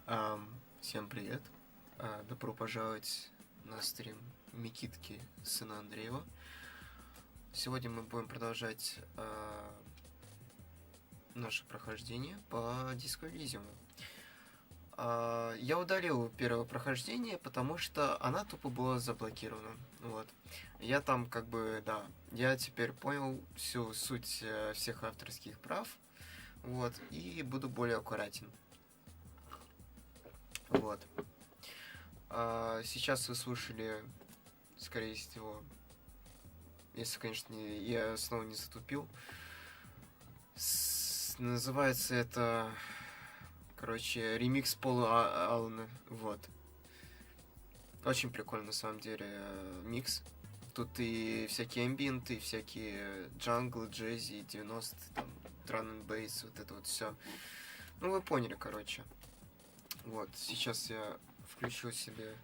Всем привет. Добро пожаловать на стрим Микитки сына Андреева. Сегодня мы будем продолжать наше прохождение по Диско Елизиуму. Я удалил первое прохождение, потому что она тупо была заблокирована. Вот. Я там я теперь понял всю суть всех авторских прав. Вот. И буду более аккуратен. Вот. Сейчас вы слушали, скорее всего, если, конечно, я снова не затупил. Называется это, ремикс Пола Аллена. Вот. Очень прикольно, на самом деле, микс. Тут и всякие амбиенты, и всякие джанглы, джези, 90-е, там, драм н бейс, вот это вот все. Ну, вы поняли, короче. Вот, сейчас я включу себе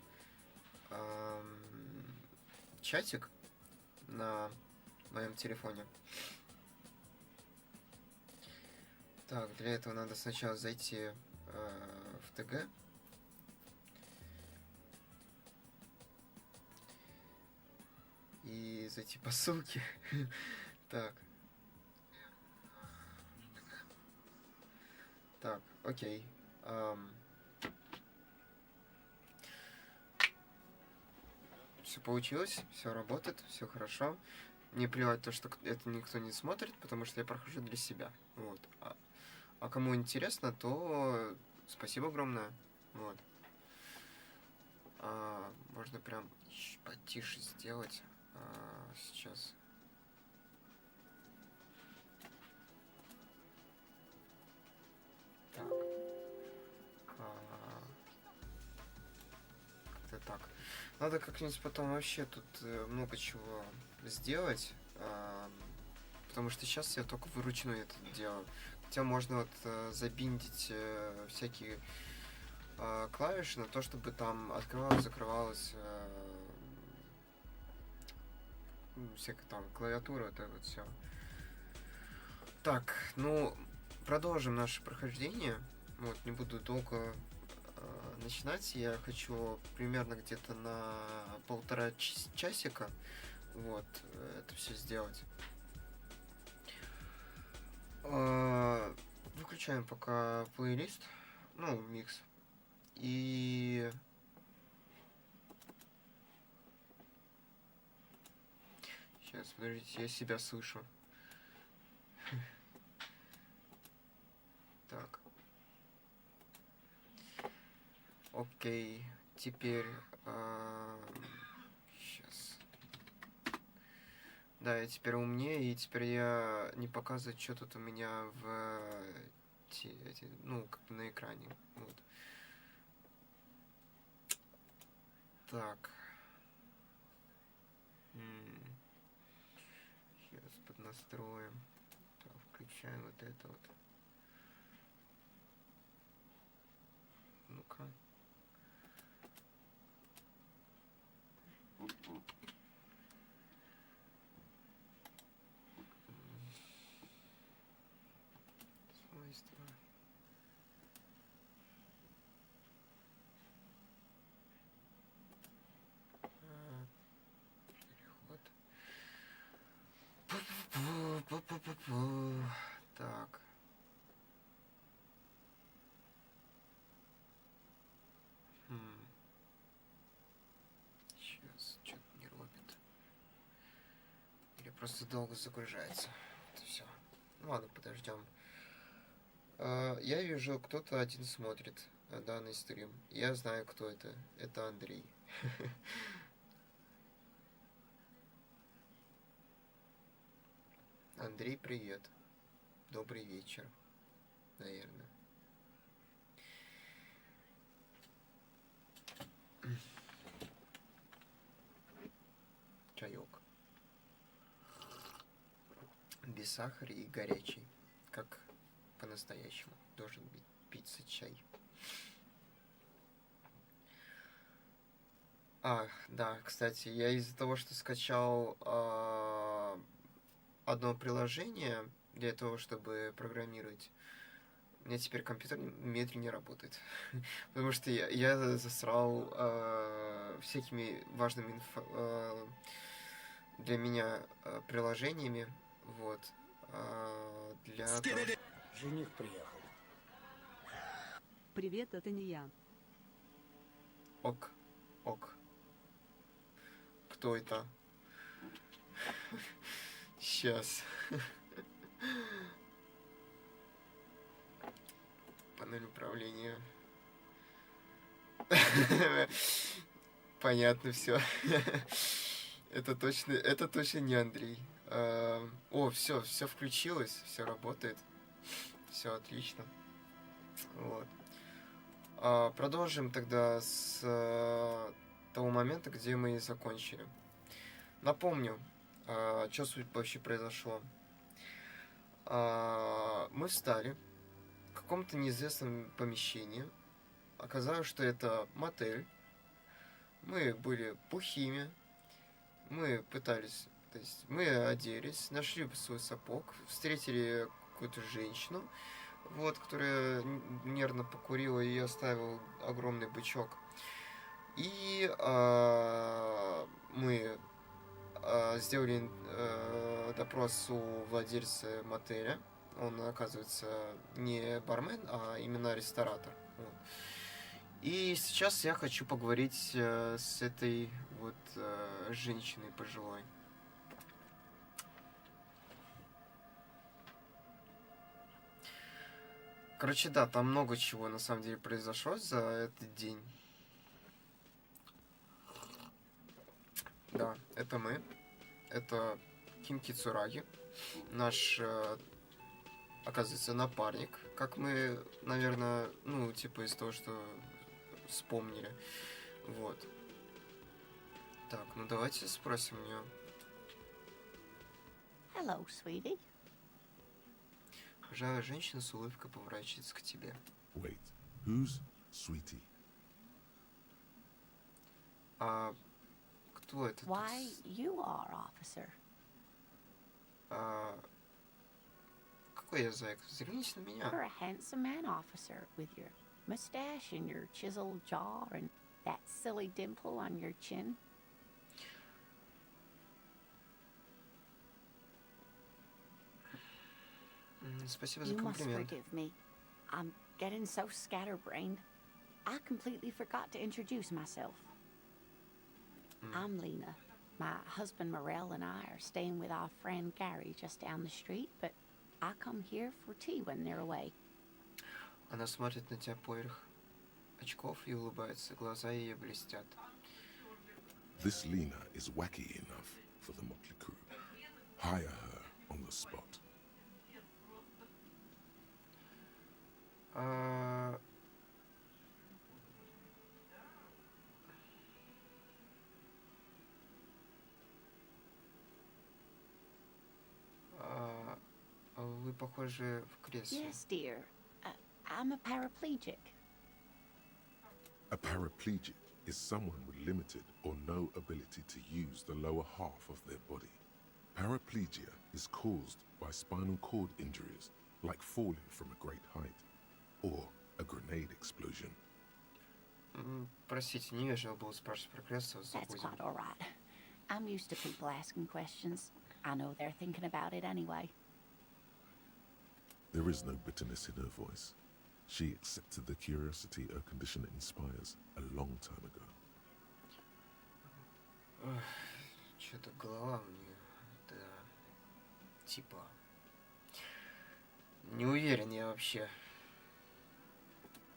чатик на моем телефоне. Так, для этого надо сначала зайти в ТГ. И зайти по ссылке. Так. Так, окей. Все получилось, все работает, все хорошо. Мне плевать то, что это никто не смотрит, потому что я прохожу для себя. Вот. А кому интересно, то спасибо огромное. Вот. Можно прям потише сделать. Сейчас. Так. Как-то так. Надо как-нибудь потом вообще тут много чего сделать. Потому что сейчас я только вручную это делаю. Хотя можно вот забиндить всякие клавиши на то, чтобы там открывалось, закрывалось всякая там клавиатура, это вот все. Так, ну, продолжим наше прохождение. Вот, не буду долго начинать. Я хочу примерно где-то на 1,5 часика вот это все сделать. Выключаем пока плейлист, ну, микс. И сейчас, подождите, я себя слышу. Так. Окей, теперь сейчас. Да, я теперь умнее, и теперь я не показываю, что тут у меня ну, как бы на экране. Вот. Так. Сейчас поднастроим. Так, включаем вот это вот. Ну-ка. Свойства. Переход. Так. Сейчас что-то не робит. Или просто долго загружается. Это все. Ну ладно, подождем. Я вижу, кто-то один смотрит данный стрим. Я знаю, кто это. Это Андрей. Андрей, привет. Добрый вечер. Наверное. Чаек. Без сахара и горячий. Как по-настоящему должен быть питься чай. Да, кстати, я из-за того, что скачал одно приложение для того, чтобы программировать, У меня теперь компьютер медленнее работает. Потому что я засрал всякими важными для меня приложениями. Вот. Для того, Жених приехал. Привет, это не я. ок. Кто это? Сейчас. Панель управления. Понятно, все. Это точно не Андрей. Все включилось, все работает. Все отлично. Вот. Продолжим тогда с того момента, где мы закончили. Напомню, что суть вообще произошло. Мы встали в каком-то неизвестном помещении. Оказалось, что это мотель. Мы были бухими. Мы пытались... То есть мы оделись, нашли свой сапог, встретили какую-то женщину, вот, которая нервно покурила и оставила огромный бычок. И мы сделали допрос у владельца мотеля. Он, оказывается, не бармен, а именно ресторатор. Вот. И сейчас я хочу поговорить с этой вот женщиной пожилой. Короче, да, там много чего на самом деле произошло за этот день. Да, это мы. Это Ким Кицураги. Наш, оказывается, напарник. Как мы, наверное, типа из того, что вспомнили. Вот. Так, давайте спросим у нее. Hello, sweetie. Пожилая женщина с улыбкой поворачивается к тебе. Wait, who's sweetie? Кто это? Why, you are, officer. Какой я зайка? Взгляните на меня. You're a handsome man, officer, with your mustache and your chiseled jaw and that silly dimple on your chin. Спасибо за You must комплимент. forgive me. I'm getting so scatterbrained. I completely forgot to introduce myself. I'm Lena. My husband Morel and I are staying with our friend Gary just down the street, but I come here for tea when they're away. Она смотрит на тебя поверх очков и улыбается. Глаза ее блестят. This Lena is wacky enough for the motley crew. Hire her on the spot. Вы похожи в кресле. Yes, dear. I'm a paraplegic. A paraplegic is someone with limited or no ability to use the lower half of their body. Paraplegia is caused by spinal cord injuries, like falling from a great height, or a grenade explosion. Простите, невежливо было спрашивать про кресло. That's quite all right. I'm used to people asking questions. I know they're thinking about it anyway. There is no bitterness in her voice. She accepted the curiosity her condition inspires a long time ago. Что-то голова мне... Да... Типа... Не уверен я вообще.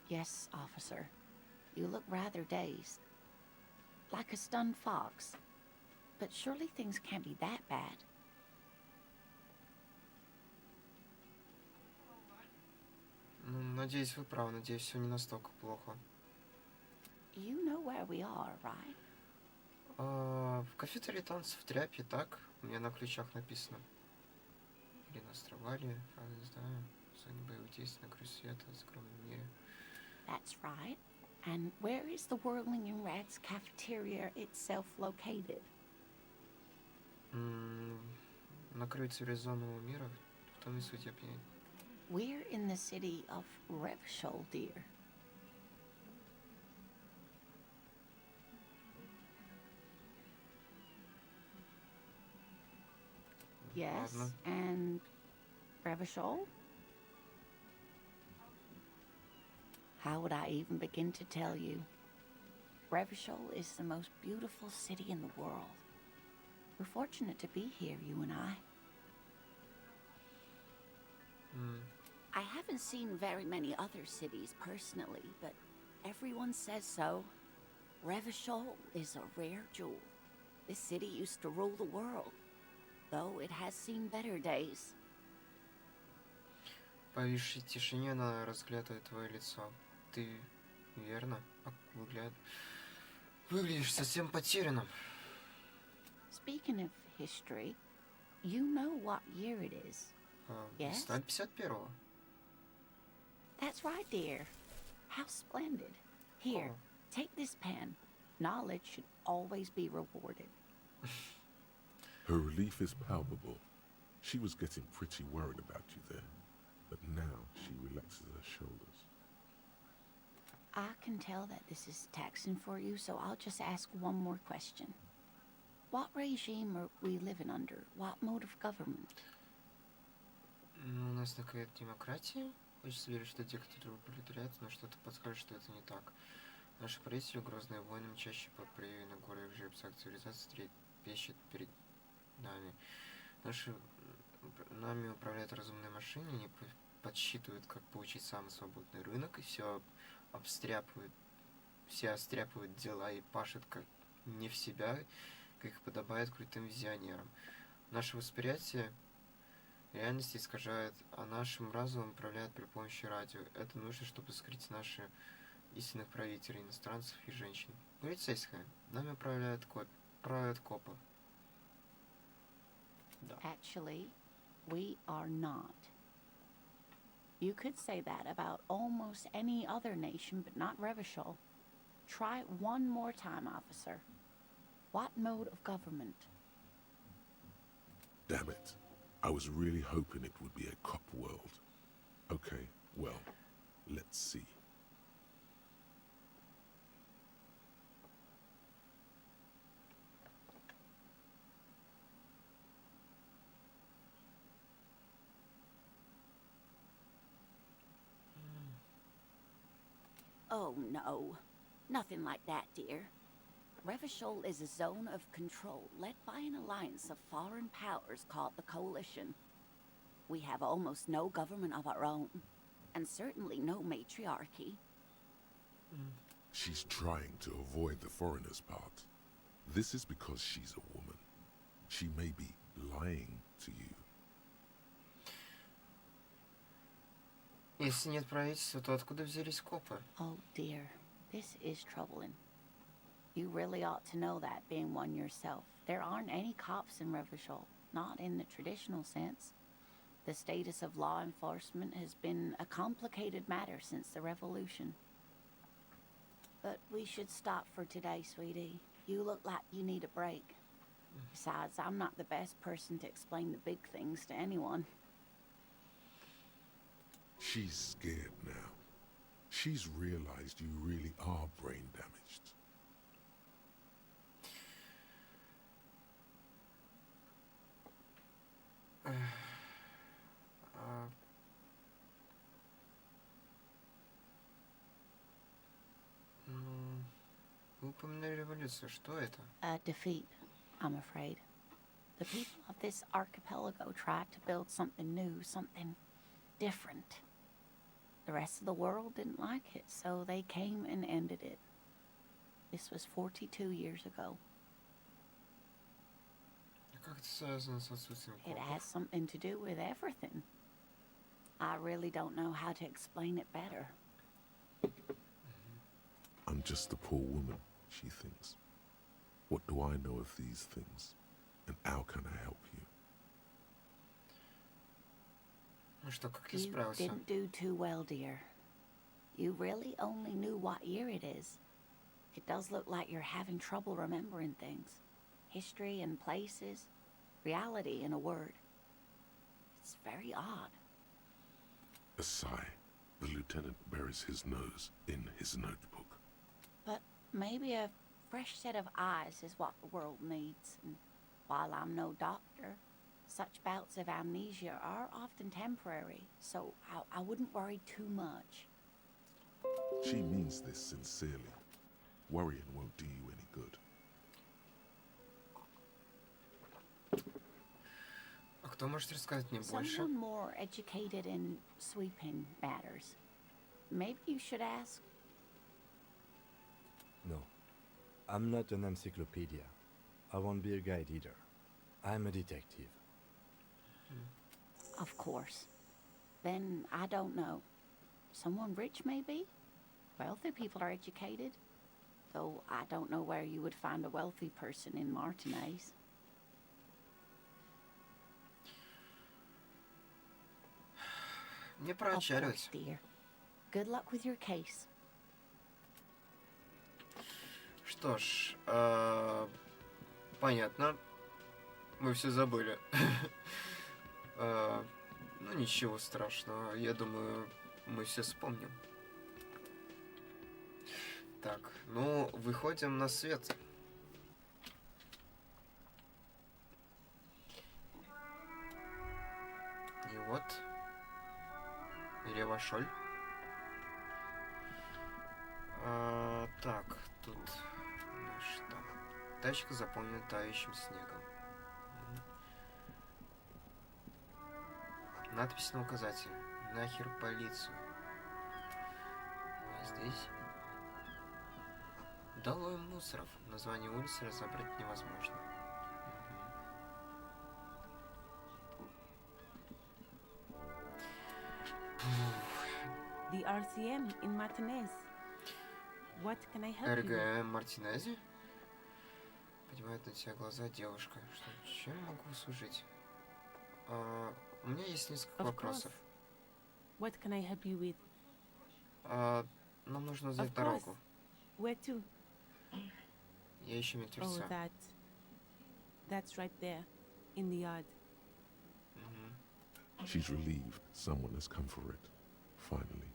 Yes, officer. You look rather dazed. Like a stunned fox. But surely things can't be that bad. Надеюсь, вы правы. Надеюсь, все не настолько плохо. You know where we are, right? В кафетерии танцев в Тряпе, так? У меня на ключах написано. Или на Островале, правда не знаю. В зоне боевых действий на краю света, в скромном мире. That's right. And where is the Whirling in Rats cafeteria itself located? На краю цивилизованного мира, в том и суть, я понимаю. We're in the city of Revachol, dear. Yes, Ладно. and Revachol? How would I even begin to tell you? Revachol is the most beautiful city in the world. We're fortunate to be here, you and I. I haven't seen very many other cities personally, but everyone says so. Revachol is a rare jewel. This city used to rule the world, though it has seen better days. В повисшей тишине она разглядывает твое лицо. Ты, верно, выглядишь совсем потерянным. Speaking of history, you know what year it is. Yes? Весна 51-го. That's right, dear. How splendid. Here, Oh. take this pen. Knowledge should always be rewarded. Her relief is palpable. She was getting pretty worried about you there, but now she relaxes her shoulders. I can tell that this is taxing for you, so I'll just ask one more question. What regime are we living under? What mode of government? У нас такая демократия. Хочется верить, что диктатура пролетариат, но что-то подскажет, что это не так. Наши правители, грозные войны, чаще по приве на горы в жеребцах цивилизации трепещет перед нами. Нами управляют разумные машины, они подсчитывают, как получить самый свободный рынок, и все остряпывают дела и пашут как не в себя, как их подобает крутым визионерам. Наше восприятие реальности искажает, а нашим разумом управляют при помощи радио. Это нужно, чтобы скрыть наши истинных правителей, иностранцев и женщин. Полицейская. Нами управляют копы. Да. Actually, we are not. You could say that about almost any other nation, but not Revachol. Try it one more time, officer. What mode of government? Damn it. I was really hoping it would be a cop world. Okay, well, let's see. Oh, no. Nothing like that, dear. Revachol is a zone of control led by an alliance of foreign powers called the Coalition. We have almost no government of our own, and certainly no matriarchy. She's trying to avoid the foreigner's part. This is because she's a woman. She may be lying to you. Если нет правительства, то откуда взялись копы? Oh, dear. This is troubling. You really ought to know that, being one yourself. There aren't any cops in Revachol, not in the traditional sense. The status of law enforcement has been a complicated matter since the revolution. But we should stop for today, sweetie. You look like you need a break. Besides, I'm not the best person to explain the big things to anyone. She's scared now. She's realized you really are brain damaged. Вы упоминали революцию. Что это? A defeat, I'm afraid. The people of this archipelago tried to build something new, something different. The rest of the world didn't like it, so they came and ended it. This was 42 years ago. Как это связано с отсутствием It копов? has something to do with everything. I really don't know how to explain it better. I'm just a poor woman, she thinks. What do I know of these things? And how can I help you? Ну что, как я You справился? didn't do too well, dear. You really only knew what year it is. It does look like you're having trouble remembering things. History and places. Reality, in a word. It's very odd. A sigh. The lieutenant buries his nose in his notebook. But maybe a fresh set of eyes is what the world needs. And while I'm no doctor, such bouts of amnesia are often temporary, so I wouldn't worry too much. She means this sincerely. Worrying won't do you any good. А кто может рассказать мне больше? Someone more educated in sweeping matters. Maybe you should ask. No, I'm not an encyclopedia. I won't be a guide either. I'm a detective. Of course. Then I don't know. Someone rich, maybe? Wealthy people are educated. Though I don't know where you would find a wealthy person in Martinez. Мне пора Of course, отчаливать. dear. Good luck with your case. Что ж, понятно. Мы все забыли. Ну, ничего страшного. Я думаю, мы все вспомним. Так, ну, выходим на свет. И вот. Ревашоль. Так, тут что? Тачка заполнена тающим снегом. Надпись на указателе. Нахер полицию. А здесь? Долой мусоров. Название улицы разобрать невозможно. The RCM in Martinez. What can I help you with? РГМ Мартинези? Поднимает на тебя глаза девушка. Что, чем могу служить? У меня есть несколько Of вопросов. What can I help you with? Нам нужно узнать Of course. дорогу. Where to? Я ищу Oh, мертвеца. that's right there, in the yard. She's relieved someone has come for it. Finally.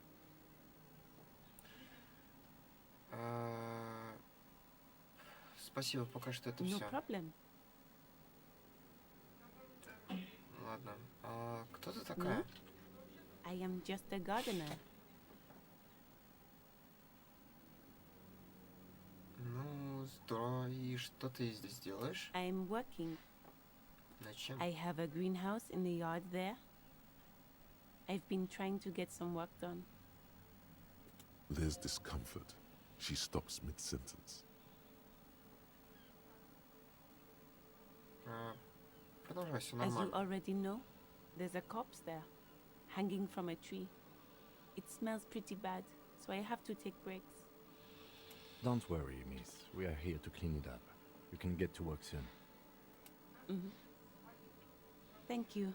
Спасибо, пока что это No все. problem. Ладно. Кто ты такая? I am just a gardener. Ну, здорово. И что ты здесь делаешь? I am working. Над чем? I have a greenhouse in the yard there. I've been trying to get some work done. There's discomfort. She stops mid-sentence. Продолжай, все As you нормально. already know, there's a corpse there, hanging from a tree. It smells pretty bad, so I have to take breaks. Don't worry, miss. We are here to clean it up. You can get to work soon. Thank you.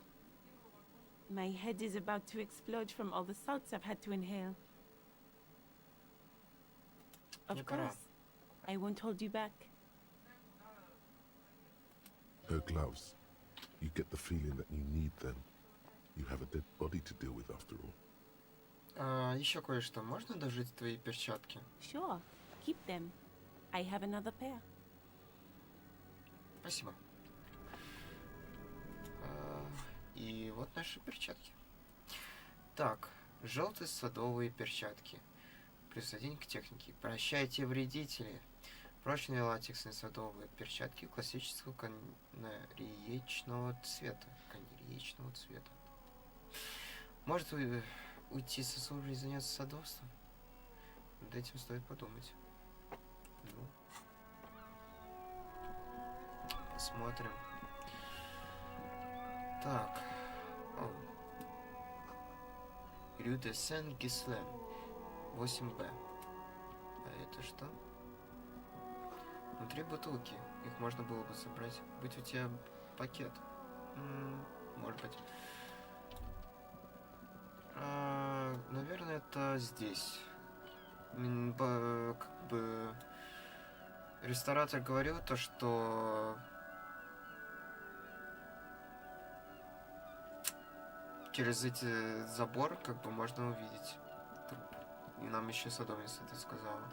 My head is about to explode from all the salts I've had to inhale. Of Не пора. course. I won't hold you back. Her gloves. You get the feeling that you need them. You have a dead body to deal with after all. Еще кое-что. Можно дожить твои перчатки? Sure, keep them. I have another pair. Спасибо. И вот наши перчатки. Так, желтые садовые перчатки. Плюс 1 к технике. Прощайте, вредители. Прочные латексные садовые перчатки классического канареечного цвета. Канареечного цвета. Может уйти со службы и заняться садовством? Над этим стоит подумать. Ну. Посмотрим. Так. Рю де Сен-Гислен. 8Б. А это что? Внутри бутылки. Их можно было бы собрать. Быть у тебя пакет. Может быть. Наверное, это здесь. Как бы... Ресторатор говорил то, что... через эти забор как бы можно увидеть труп. И нам еще садовница это сказала.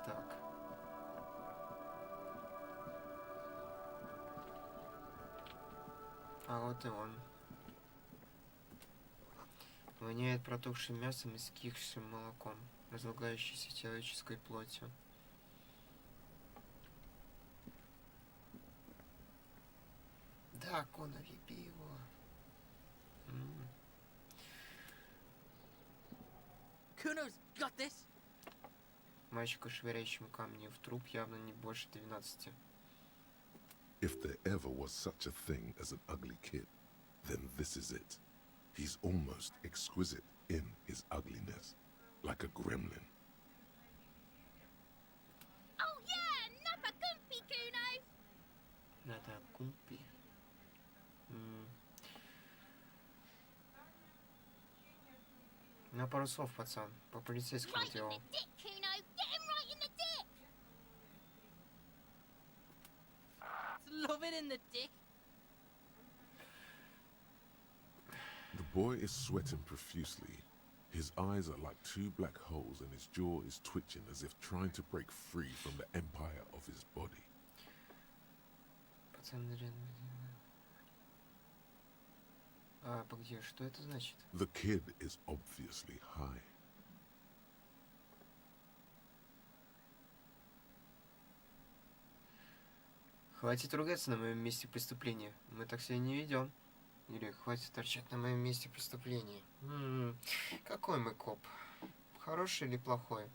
Так. А вот и он. Воняет протухшим мясом и скисшим молоком, разлагающейся человеческой плотью. Да, Конор, еби его. Kuno's got this. Мальчику, швыряющему камни в труп, явно не больше 12. If there ever was such a thing as an ugly kid, then this is it. He's almost exquisite in his ugliness, like a gremlin. Oh yeah, nappa gumpy, Kuno. Надо кумпи. На пару слов, пацан. По полицейскому Right in делу. the dick, Kuno. Get him right in the dick. It's loving in the dick. The boy is sweating profusely. His eyes are like two black holes and his jaw is twitching as if trying to break free from the empire of his body. Пацан погоди, что это значит? The kid is obviously high. Хватит ругаться на моем месте преступления. Мы так себя не ведем. Или хватит торчать на моем месте преступления. Какой мы коп? Хороший или плохой?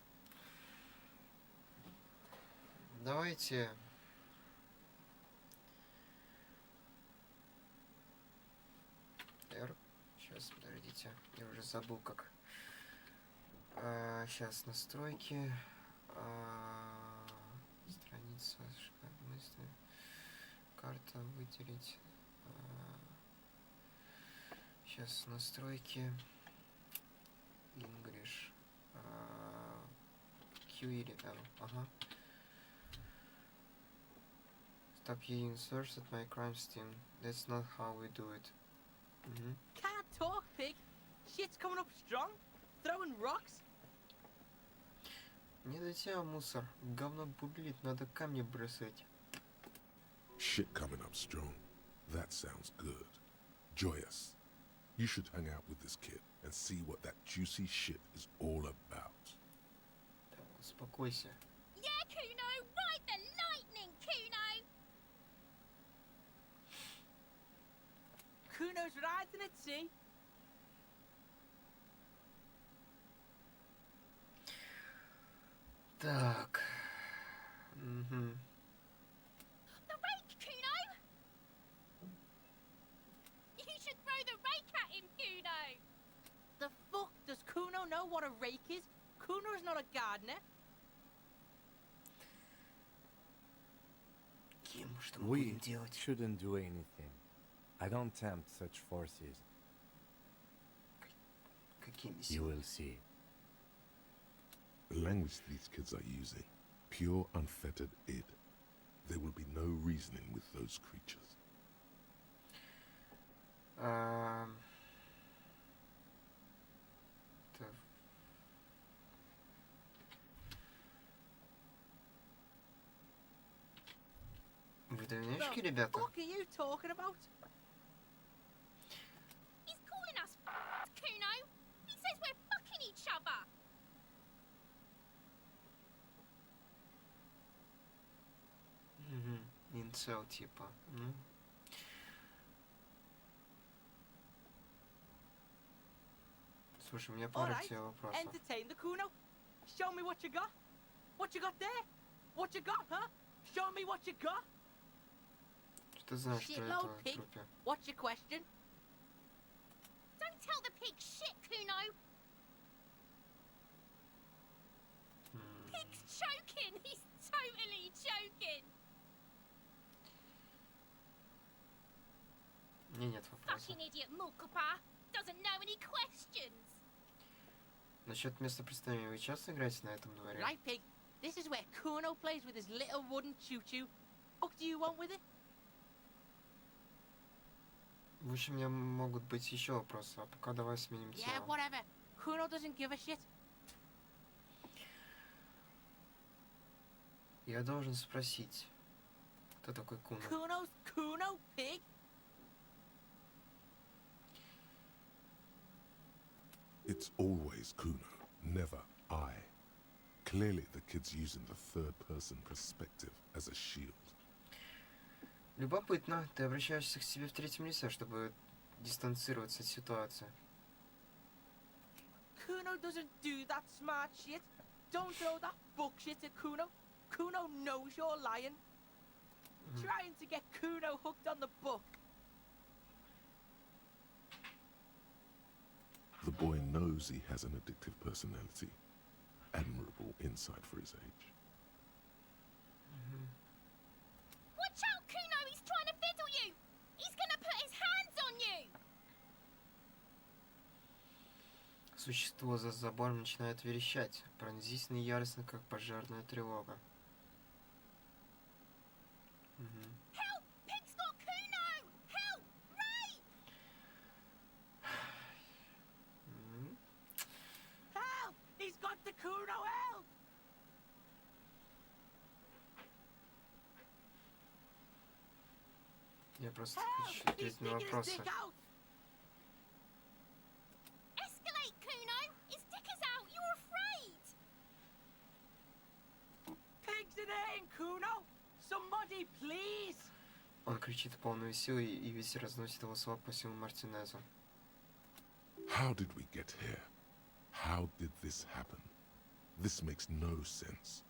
Давайте... Сейчас, подождите. Я уже забыл, как... Сейчас настройки. Страница. Мысли. Карта выделить. Сейчас настройки. English. Query, да. Ага. Stop using search at my crime scene. That's not how we do it. Can't talk, pig. Shit's coming up strong. Throwing rocks. Не до тебя, мусор. Говно бурлит, надо камни бросать. Shit coming up strong. That sounds good. Joyous. You should hang out with this kid and see what that juicy shit is all about. Так, успокойся. Yeah, Kuno. Ride the lightning, Kuno. Kuno's riding at sea. Так. The rake, Kuno. You should throw the rake at him, Kuno. The fuck does Kuno know what a rake is? Kuno's not a gardener. Ким, что мы We будем делать? shouldn't do anything. I don't tempt such forces. Какими You силами? will see. The language these kids are using, pure unfettered id. There will be no reasoning with those creatures. Так. Вы дальнячки, The ребята? fuck are you talking about? He's calling us Kuno. He says we're fucking each other. Инцел, типа. Слушай, у меня пара к Alright, тебе вопросов. entertain the Kuno. Show me what you got. What you got there? What you got, huh? Show me what you got. Что ты знаешь про Shitload этого pig. трупе? What's your question? Don't tell the pig shit, Kuno. Pig's choking. He's totally choking. Мне нет вопросов. Fucking idiot Mulkapa. Doesn't know any questions. Насчет места преступления, вы часто играете на этом дворе? Right, pig. This is where Kuno plays with his little wooden choo-choo. What do you want with it? В общем, у меня могут быть еще вопросы, а пока давай сменим Yeah, тему. whatever. Kuno doesn't give a shit. Я должен спросить, кто такой Куно? Kuno's Kuno pig? It's always Kuno, never I. Clearly, the kid's using the third-person perspective as a shield. Любопытно, ты обращаешься к себе в третьем лице, чтобы дистанцироваться от ситуации. Kuno doesn't do that smart shit. Don't throw that book shit at Kuno. Kuno knows you're lying. Trying to get Kuno hooked on the book. The boy knows he has an addictive personality. Admirable insight for his age. Watch out, Kuno! He's trying to fiddle you! He's gonna put his hands on you! Существо за забором начинает верещать, пронзительно и яростно, как пожарная тревога. Help! Pig's got Kuno! Help! Ray! Help! He's got the Kuno help! Я просто Help! хочу He's ответить на sticking his вопросы. dick out! Escalate, Kuno! His dick is out! You're afraid! Pig's in here, Kuno! Somebody, please! Он кричит в полную силу, и ветер разносит его слова по всему Мартинезу. How did we get here? How did this happen? This makes no sense.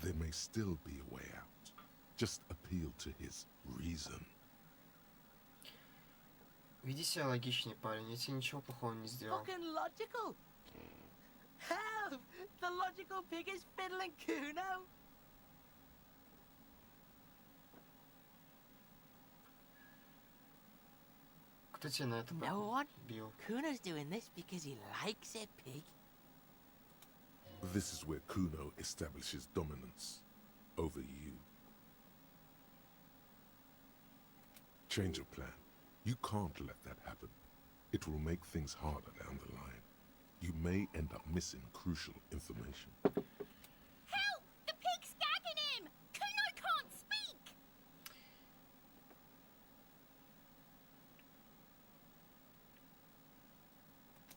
There may still be a way out. Just appeal to his reason. Веди себя логичнее, парень, я тебе ничего плохого не сделал. Fucking logical! Help! The logical pig is fiddling Kuno! Кто тебя на это No one. бил? Kuno's doing this because he likes it, pig. This is where Kuno establishes dominance over you. Change of plan. You can't let that happen. It will make things harder down the line. You may end up missing crucial information. Help! The pig's gagging him! Kuno can't speak!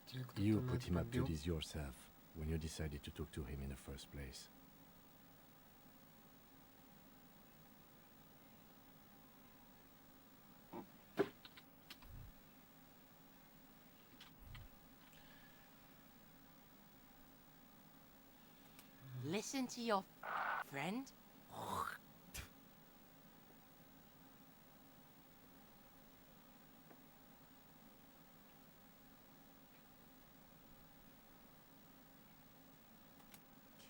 Тебя кто-то You на put это him up to подбил? this yourself when you decided to talk to him in the first place. Listen to your friend.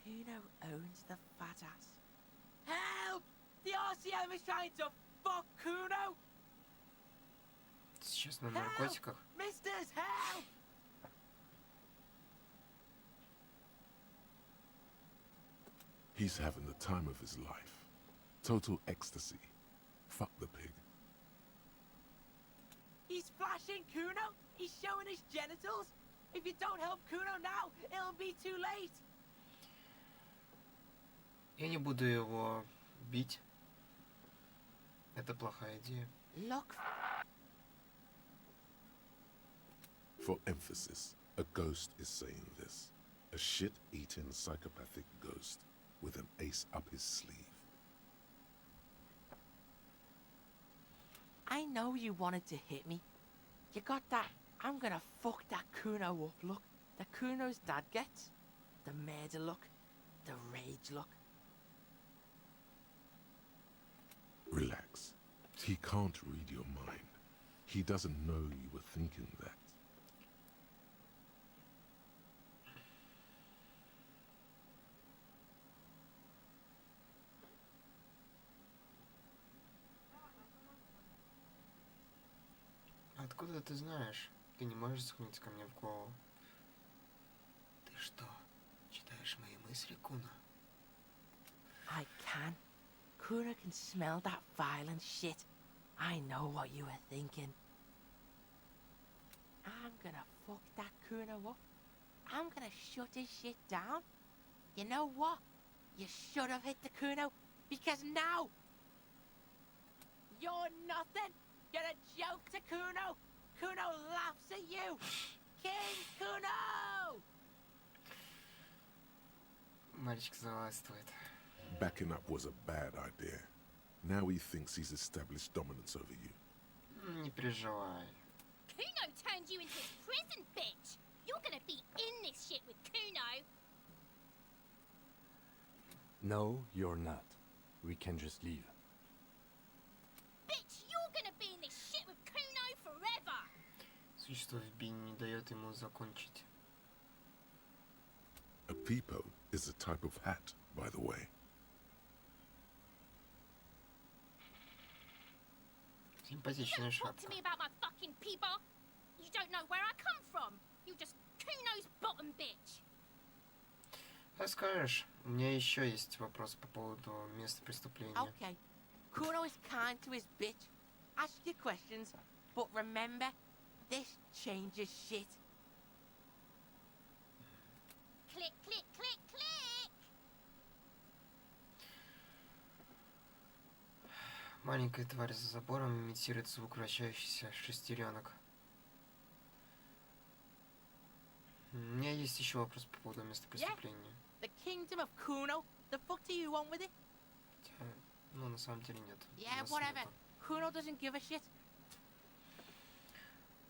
Kuno owns the fat ass. Help! The RCM is trying to fuck Kuno! Ты сейчас на Help! наркотиках? Misters, help! He's having the time of his life. Total ecstasy. Fuck the pig. He's flashing Kuno! He's showing his genitals! If you don't help Kuno now, it'll be too late! Я не буду его бить. Это плохая идея. Look, For emphasis, a ghost is saying this. A shit-eating psychopathic ghost with an ace up his sleeve. I know you wanted to hit me. You got that, I'm gonna fuck that Kuno up look. The Kuno's dad gets. The murder look. The rage look. Relax. He can't read your mind. He doesn't know you were thinking that. Откуда ты знаешь? Ты не можешь заглянуть ко мне в голову. Ты что, читаешь мои мысли, Куно? I can. Kuno can smell that violent shit. I know what you were thinking. gonna fuck that Kuno up. I'm gonna shut his shit down. You know what? You should have hit the Kuno, because now you're nothing. You're a joke to Kuno. Kuno laughs at you. King Kuno! Мальчик злорадствует. Backing up was a bad idea. Now he thinks he's established dominance over you. Не переживай. Kuno turned you into his prison, bitch. You're gonna be in this shit with Kuno. No, you're not. We can just leave. Bitch, you're gonna be in this shit with Kuno forever. Существо в бине не дает ему закончить. A peepo is a type of hat, by the way. Симпатичная Don't talk to шапка. me about my fucking people. You don't know where I come from. You're just Kuno's bottom bitch. Расскажешь? У меня еще есть вопрос по поводу места преступления. Okay. Kuno is kind to his bitch. Ask your questions, but remember, this changes shit. Click, click, click, click. Маленькая тварь за забором имитирует звук вращающихся шестеренок. У меня есть еще вопрос по поводу места преступления. The kingdom of Kuno? The fuck do you want with it? Хотя, ну, на самом деле нет. У Yeah, нас whatever. нету. Kuno doesn't give a shit.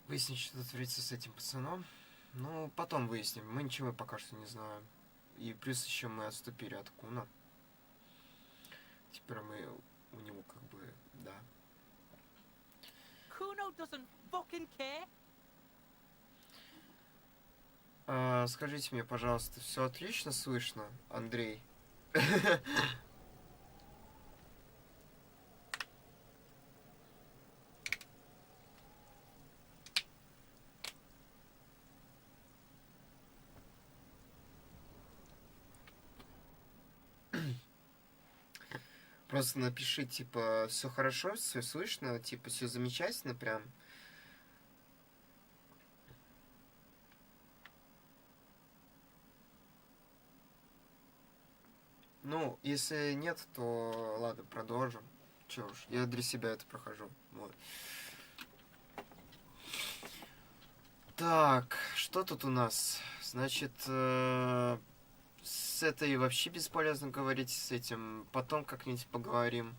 Выяснить, что творится с этим пацаном. Ну, потом выясним. Мы ничего пока что не знаем. И плюс еще мы отступили от Куна. Теперь мы у него как бы, да. Kuno doesn't fucking care. Скажите мне, пожалуйста, все отлично слышно, Андрей? Просто напиши, типа, все хорошо, все слышно, типа, все замечательно, прям. Ну, если нет, то ладно, продолжим. Чё уж, я для себя это прохожу. Вот. Так, что тут у нас? Значит, с этой вообще бесполезно говорить, с этим потом как-нибудь поговорим.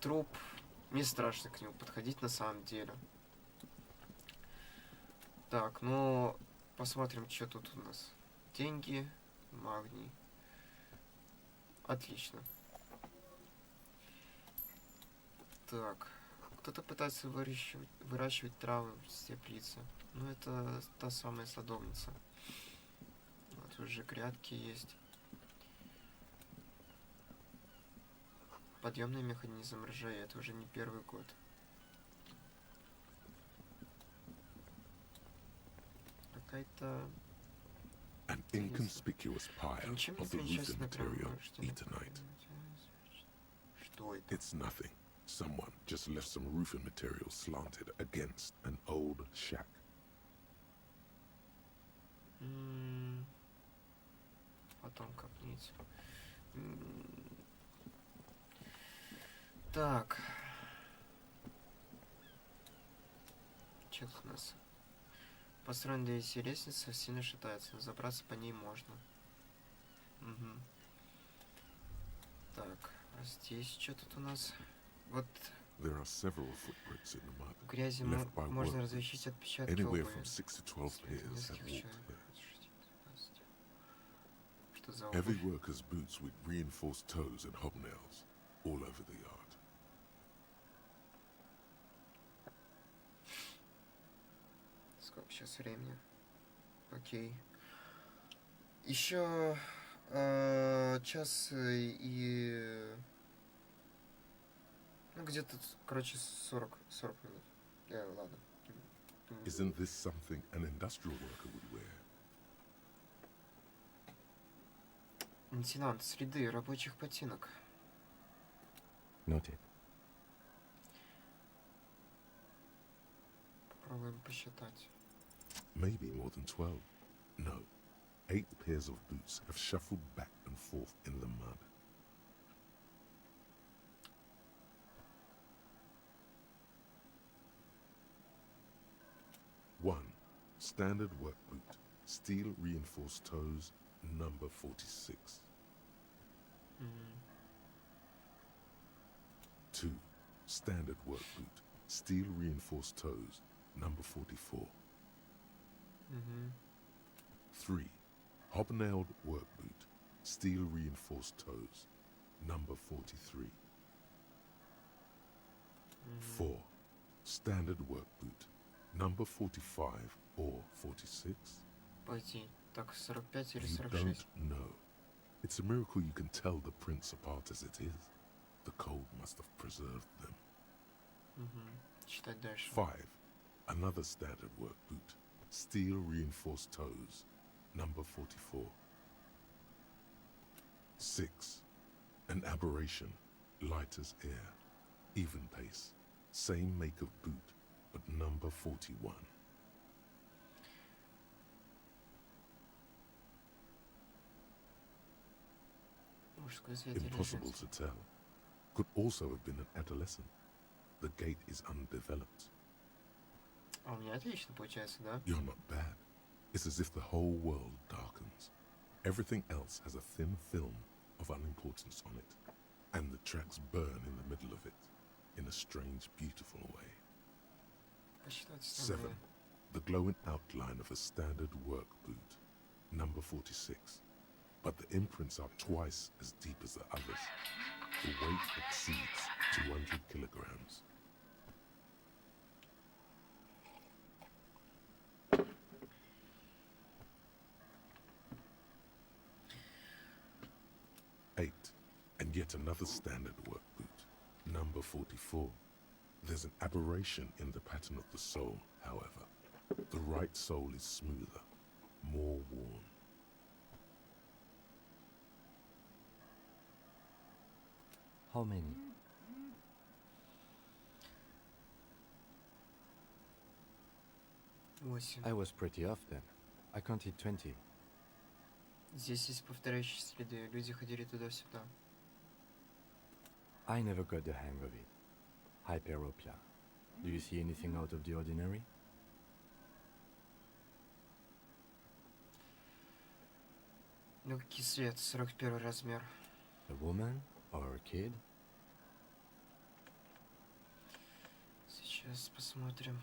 Труп, мне страшно к нему подходить на самом деле. Так, ну, посмотрим, что тут у нас. Деньги, магний. Отлично. Так, кто-то пытается выращивать травы в теплице. Ну, это та самая садовница. Вот уже грядки есть. Подъемный механизм ржей, это уже не первый год. Какая-то... An inconspicuous pile Ничем не of the roofing примечательно прям, material что eternite. Что это? It's nothing. Someone just left some roofing material slanted against an old shack. Потом копнить. Так. Что тут у нас? Построена для висей лестница, сильно шатается, но забраться по ней можно. Угу. Так, а здесь что тут у нас? Вот There are several footprints in the mud, в грязи left by можно workers. различить отпечатки Anywhere обуви. from 6 to 12 pairs have Нескольких walked человек. there. Что за Heavy обувь? workers' boots with reinforced toes and hobnails all over the yard. Сколько сейчас времени? Окей. Еще час и... Ну, где-то, короче, 40 минут. Ладно. Isn't this something an industrial worker would wear? Лейтенант, следы рабочих ботинок. Noted. Попробуем посчитать. Maybe more than 12. No. 8 pairs of boots have shuffled back and forth in the mud. One, standard work boot, steel reinforced toes, number 46. Мгм. 2, standard work boot, steel reinforced toes, number 44. Мгм. 3, hobnailed work boot, steel reinforced toes, number 43. Мгм. 4, standard work boot, number 45 or 46. Пойти. Так, 45 или You 46? don't know. It's a miracle you can tell the prints apart as it is. The cold must have preserved them. Мгм. Читать дальше. 5, another standard work boot, steel reinforced toes, number 44. 6, an aberration, light as air, even pace, same make of boot, but number 41. Мужской цвет или Impossible женский? to tell. Could also have been an adolescent. The gait is undeveloped. А у меня отлично получается, да? You're not bad. It's as if the whole world darkens. Everything else has a thin film of unimportance on it, and the tracks burn in the middle of it, in a strange, beautiful way. Посчитать 7, остальные. the glowing outline of a standard work boot, number 46. But the imprints are twice as deep as the others. The weight exceeds 200 kilograms. Eight, and yet another standard work boot, number 44. There's an aberration in the pattern of the sole, however. The right sole is smoother, more worn. How many? 8. I was pretty off then. I counted 20. Здесь есть повторяющие следы. Люди ходили туда-сюда. I never got the hang of it. Hyperopia. Do you see anything out of the ordinary? Легкий свет, 41 размер. A woman or a kid? Сейчас посмотрим.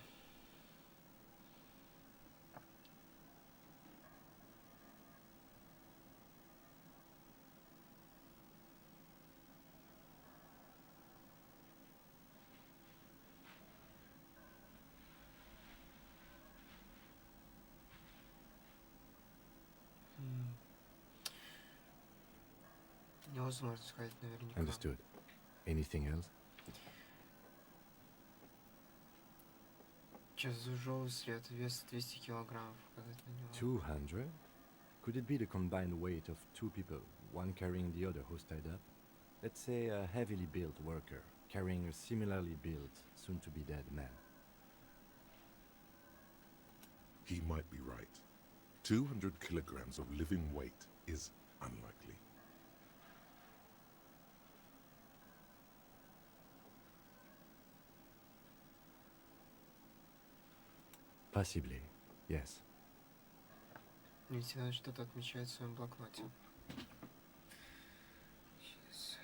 Невозможно сказать наверняка. Understood. Anything else? Часовой след, вес 200 килограммов. Показать на него. 200? Could it be the combined weight of two people, one carrying the other who's tied up? Let's say a heavily built worker carrying a similarly built, soon-to-be-dead man. He might be right. 200 kilograms of living weight is unlikely. Possibly, yes. Лейтенант что-то отмечает в своем блокноте. Сейчас.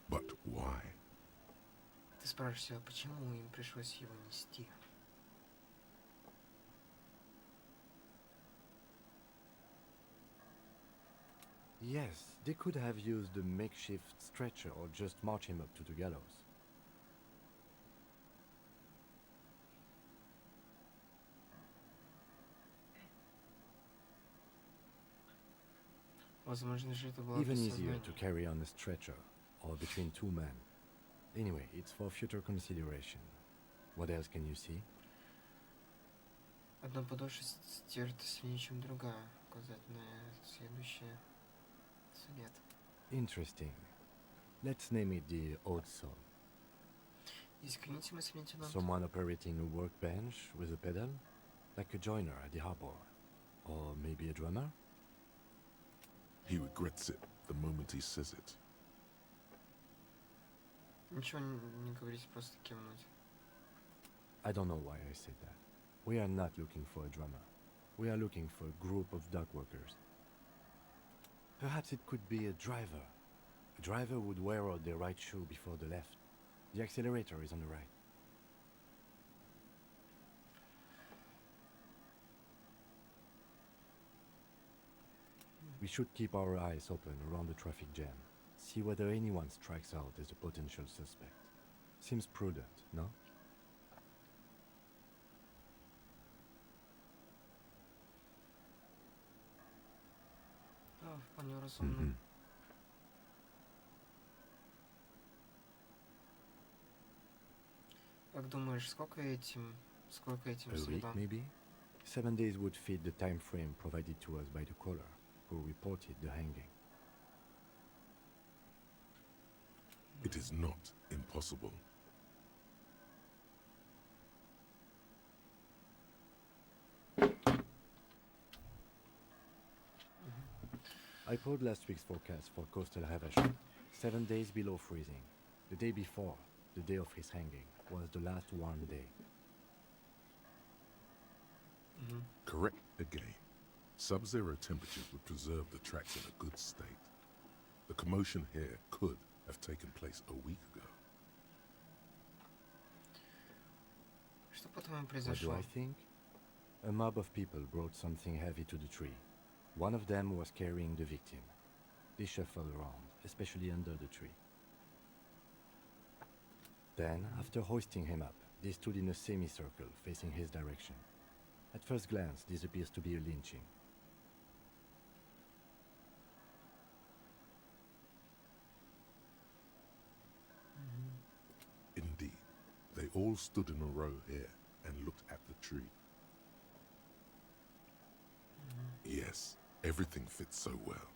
But why? Ты спрашиваешь, а почему им пришлось его нести? Yes, they could have used a makeshift stretcher or just march him up to the gallows. Возможно же это было Even без easier to сознания. carry on a stretcher or between two men. Anyway, it's for future consideration. What else can you see? Одна подошва стерта сильнее, чем другая. Указать на следующее след. Interesting. Let's name it the odd sole. Извините, мой лейтенант. Someone operating a workbench with a pedal? Like a joiner at the harbor? Or maybe a drummer? He regrets it the moment he says it. Ничего не говорите, просто кивнуть. I don't know why I said that. We are not looking for a drummer. We are looking for a group of dock workers. Perhaps it could be a driver. A driver would wear out their right shoe before the left. The accelerator is on the right. We should keep our eyes open around the traffic jam. See whether anyone strikes out as a potential suspect. Seems prudent, no? Да, вполне разумно. Как думаешь, сколько этим A week, следам? maybe? 7 days would fit the time frame provided to us by the caller, who reported the hanging. It is not impossible. I pulled last week's forecast for coastal Havasham. 7 days below freezing. The day before, the day of his hanging, was the last warm day. Correct again. Sub-zero temperatures would preserve the tracks in a good state. The commotion here could have taken place a week ago. Что по-твоему What do произошло? I think? A mob of people brought something heavy to the tree. One of them was carrying the victim. They shuffled around, especially under the tree. Then, after hoisting him up, they stood in a semicircle facing his direction. At first glance, this appears to be a lynching. Indeed, they all stood in a row here and looked at the tree. Yes, everything fits so well.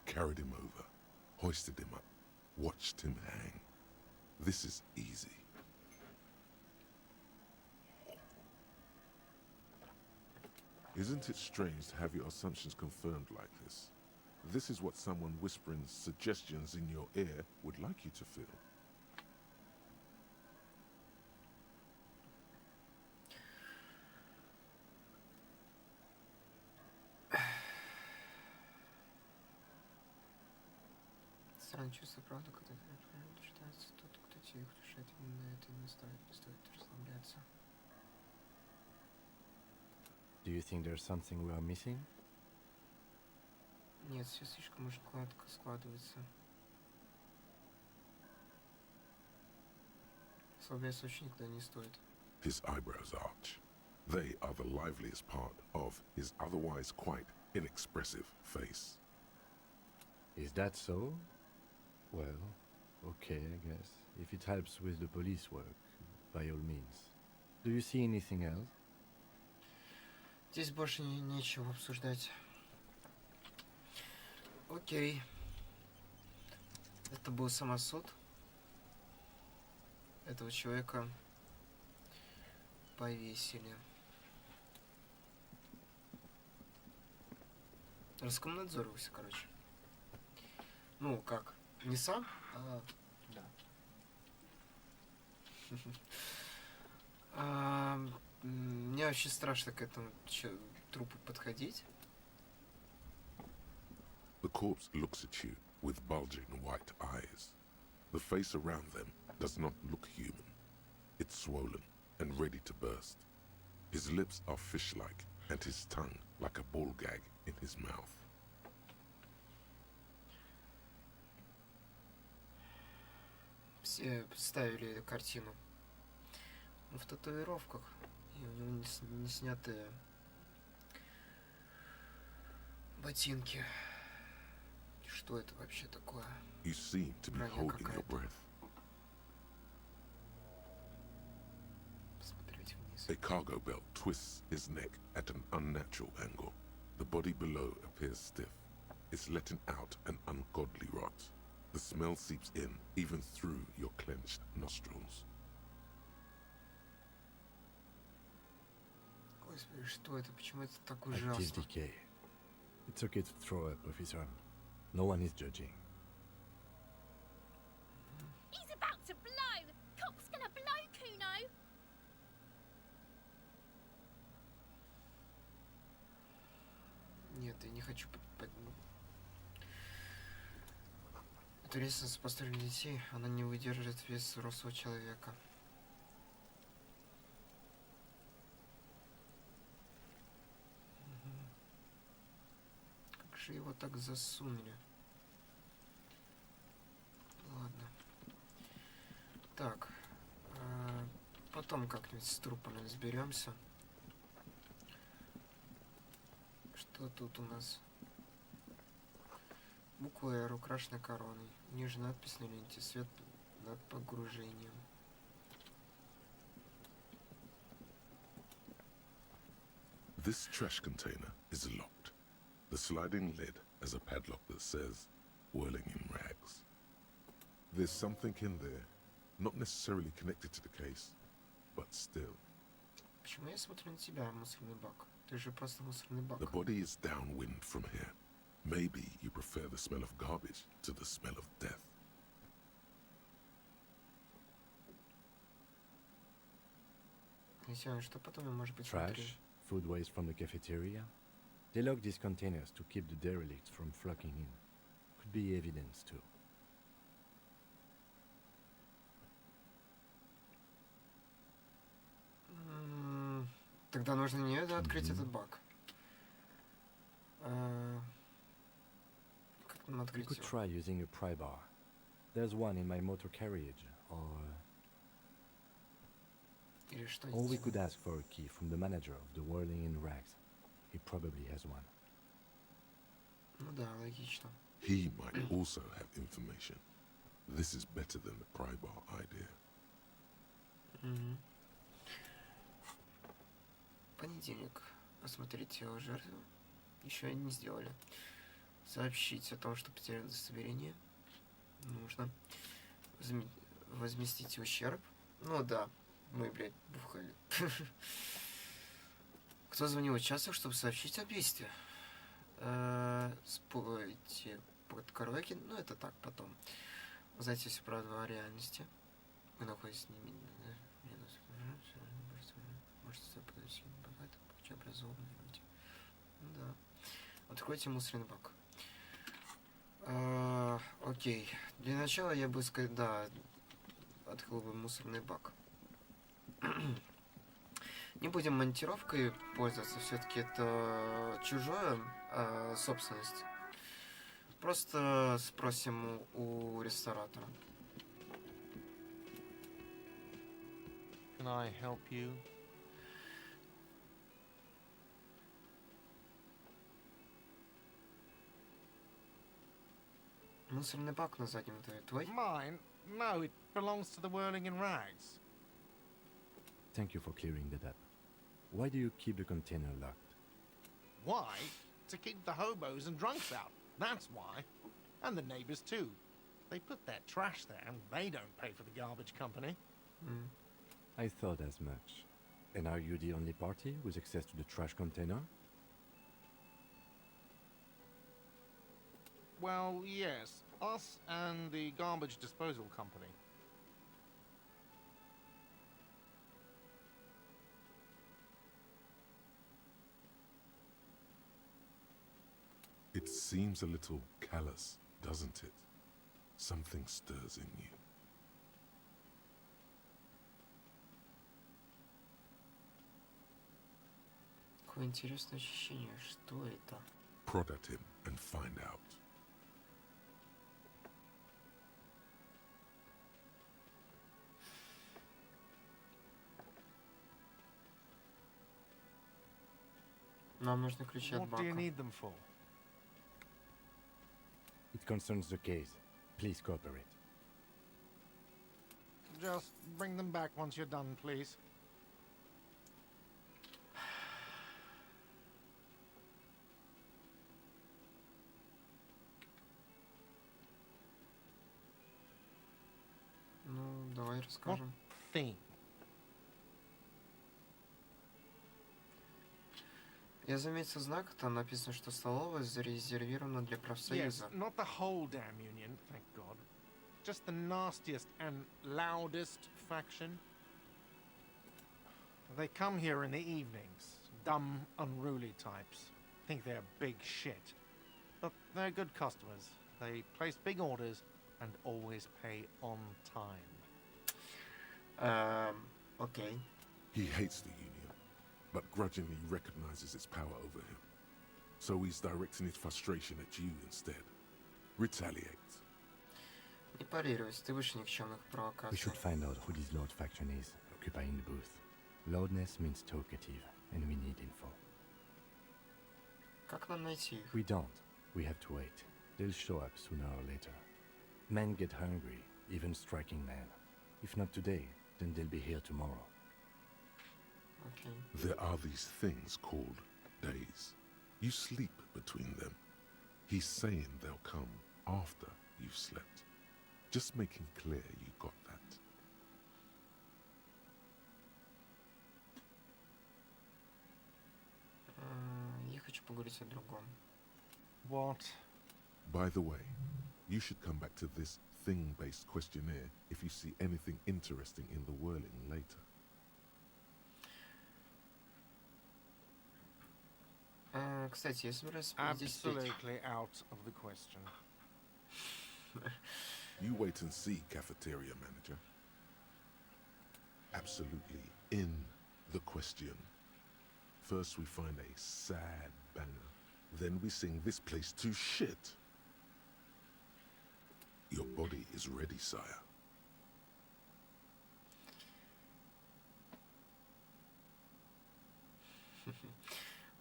Carried him over, hoisted him up, watched him hang. This is easy. Isn't it strange to have your assumptions confirmed like this? This is what someone whispering suggestions in your ear would like you to feel. Странное чувство, правда, когда рождается тот, кто тихо решает именно это, не стоит расслабляться. Do you think there's something we are missing? Нет, все слишком уж гладко складывается. Расслабляться очень никогда не стоит. His eyebrows arch. They are the liveliest part of his otherwise quite inexpressive face. Is that so? Well, okay, I guess. If it helps with the police work, by all means. Do you see anything else? Здесь больше нечего обсуждать. Окей. Это был самосуд. Этого человека повесили. Роскомнадзоровался, короче. Ну, как? Не сам, а... Да. Мне вообще страшно к этому трупу подходить. The corpse looks at you with bulging white eyes. The face around them does not look human. It's swollen and ready to burst. His lips are fish-like and his tongue like a ball gag in his mouth. Все представили эту картину. Он в татуировках. И у него не снятые ботинки. Что это вообще такое? You seem to be Броня holding your какая-то. breath. Посмотреть вниз. A cargo belt twists his neck at an unnatural angle. The body below appears stiff. It's letting out an ungodly rot. The smell seeps in, even through your clenched nostrils. Господи, что это? Почему это так Active ужасно? decay. It's okay to throw up, officer. No one is judging. He's about to blow! Cop's gonna blow, Kuno! Нет, я не хочу... Эта лестница построена для детей, она не выдержит вес взрослого человека. Как же его так засунули? Ладно. Так. Потом как-нибудь с трупами разберемся. Что тут у нас? Буква R украшена короной. Ниже надпись на ленте. Свет над погружением. This trash container is locked. The sliding lid has a padlock that says, whirling in rags. There's something in there, not necessarily connected to the case, but still. Почему я смотрю на тебя, мусорный бак? Ты же просто мусорный бак. The body is downwind from here. Maybe you prefer the smell of garbage to the smell of death. Елизиум, что потом может быть внутри? Trash, food waste from the cafeteria. They lock these containers to keep the derelicts from flocking in. Could be evidence too. Тогда нужно не это открыть этот бак. Как нам You открыть could его? try using a pry bar. There's one in my motor carriage, Или что? or we could ask for a key from the manager of the Whirling in Rags. He probably has one. Ну да, логично. He might also have information. This is better than the pry bar idea. Мгм. Понедельник. Посмотреть тело жертвы. Еще не сделали. Сообщить о том, что потеряли удостоверение. Нужно. Возместить ущерб. Ну да, мы, блядь, бухали. Кто звонил участок, чтобы сообщить о убийстве? Спойте под караоке. Ну, это так, потом. Узнайте всю правду о реальности. Вы находитесь с ними. Можете подойти богато, очень образованные люди. Ну да. Откройте мусорный бак. Окей. Для начала я бы сказал, да, открыл бы мусорный бак. Не будем монтировкой пользоваться, все-таки это чужая собственность. Просто спросим у ресторатора. Can I help you? Мусорный бак на заднем ряду твой? Mine? No, it belongs to the Whirling in Rags. Thank you for clearing that up. Why do you keep the container locked? Why? To keep the hobos and drunks out. That's why. And the neighbors too. They put their trash there and they don't pay for the garbage company. I thought as much. And are you the only party with access to the trash container? Well, yes. Us and the garbage disposal company. It seems a little callous, doesn't it? Something stirs in you. Какое интересное ощущение. Что это? Prod at him and find out. Нам нужны ключи от What do you бака. need them for? It concerns the case. Please cooperate. Just bring them back once you're done, please. Ну, давай расскажем. Theme. Я заметил знак, там написано, что столовая зарезервирована для Yes, профсоюза. not the whole damn union, thank God. Just the nastiest and loudest faction. They come here in the evenings. Dumb, unruly types. Think they're big shit. But they're good customers. They place big orders and always pay on time. Окей. He hates the Union, but grudgingly recognizes its power over him. So he's directing his frustration at you instead. Retaliate. Не парируйся, ты выше никчемных We провокаций. should find out who this Lord faction is, occupying the booth. Loudness means talkative, and we need info. Как нам найти их? We don't. We have to wait. They'll show up sooner or later. Men get hungry, even striking men. If not today, then they'll be here tomorrow. Окей. There are these things called days. You sleep between them. He's saying they'll come after you've slept. Just making clear you got that. Я хочу поговорить о другом. What? By the way, you should come back to this thing-based questionnaire if you see anything interesting in the whirling later. Кстати, я собираюсь здесь петь. Absolutely out of the question. You wait and see, cafeteria manager. Absolutely in the question. First we find a sad banger. Then we sing this place to shit. Your body is ready, sire.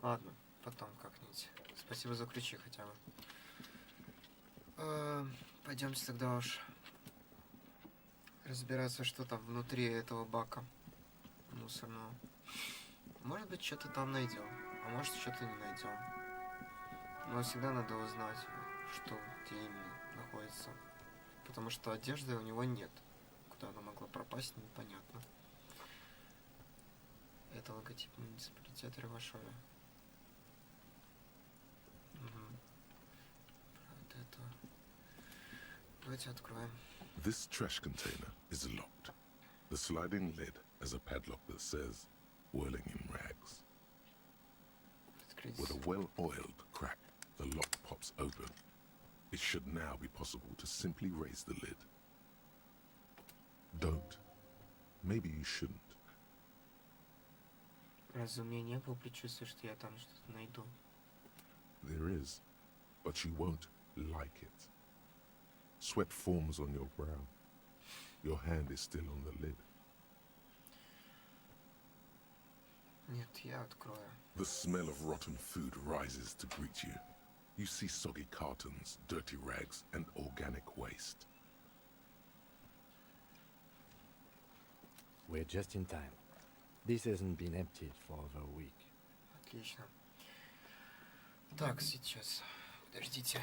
Ладно, потом как-нибудь. Спасибо за ключи хотя бы. Пойдемте тогда уж разбираться, что там внутри этого бака мусорного. Может быть, что-то там найдем, а может, что-то не найдем. Но всегда надо узнать, что где именно находится. Потому что одежды у него нет. Куда она могла пропасть, непонятно. Это логотип муниципалитета Ревашоля. Вот это. Давайте откроем. This trash container is locked. The sliding lid has a padlock that says, whirling in rags. Открыть. With a well-oiled crack, the lock pops open. It should now be possible to simply raise the lid. Don't. Maybe you shouldn't. Разве у меня не было предчувствия, что я там что-то найду? There is, but you won't like it. Sweat forms on your brow. Your hand is still on the lid. Нет, я открою. The smell of rotten food rises to greet you. You see soggy cartons, dirty rags, and organic waste. We're just in time. This hasn't been emptied for over a week. Отлично. Так, сейчас. Подождите.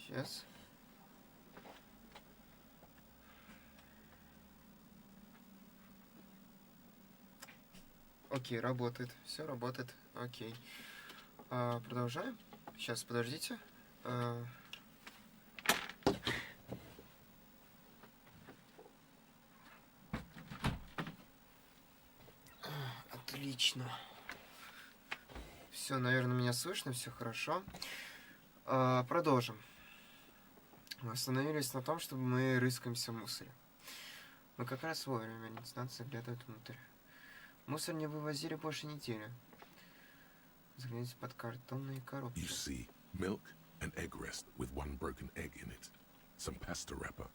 Сейчас. Окей, работает. Все работает. Окей. Продолжаем. Сейчас, подождите. Отлично. Все, наверное, меня слышно, все хорошо. Продолжим. Мы остановились на том, чтобы мы рыскаемся в мусоре. Мы как раз вовремя, лейтенант заглядывает внутрь. Мусор не вывозили больше недели. Загляните под картонные коробки. You see milk and egg rest with one broken egg in it. Some pasta wrapper.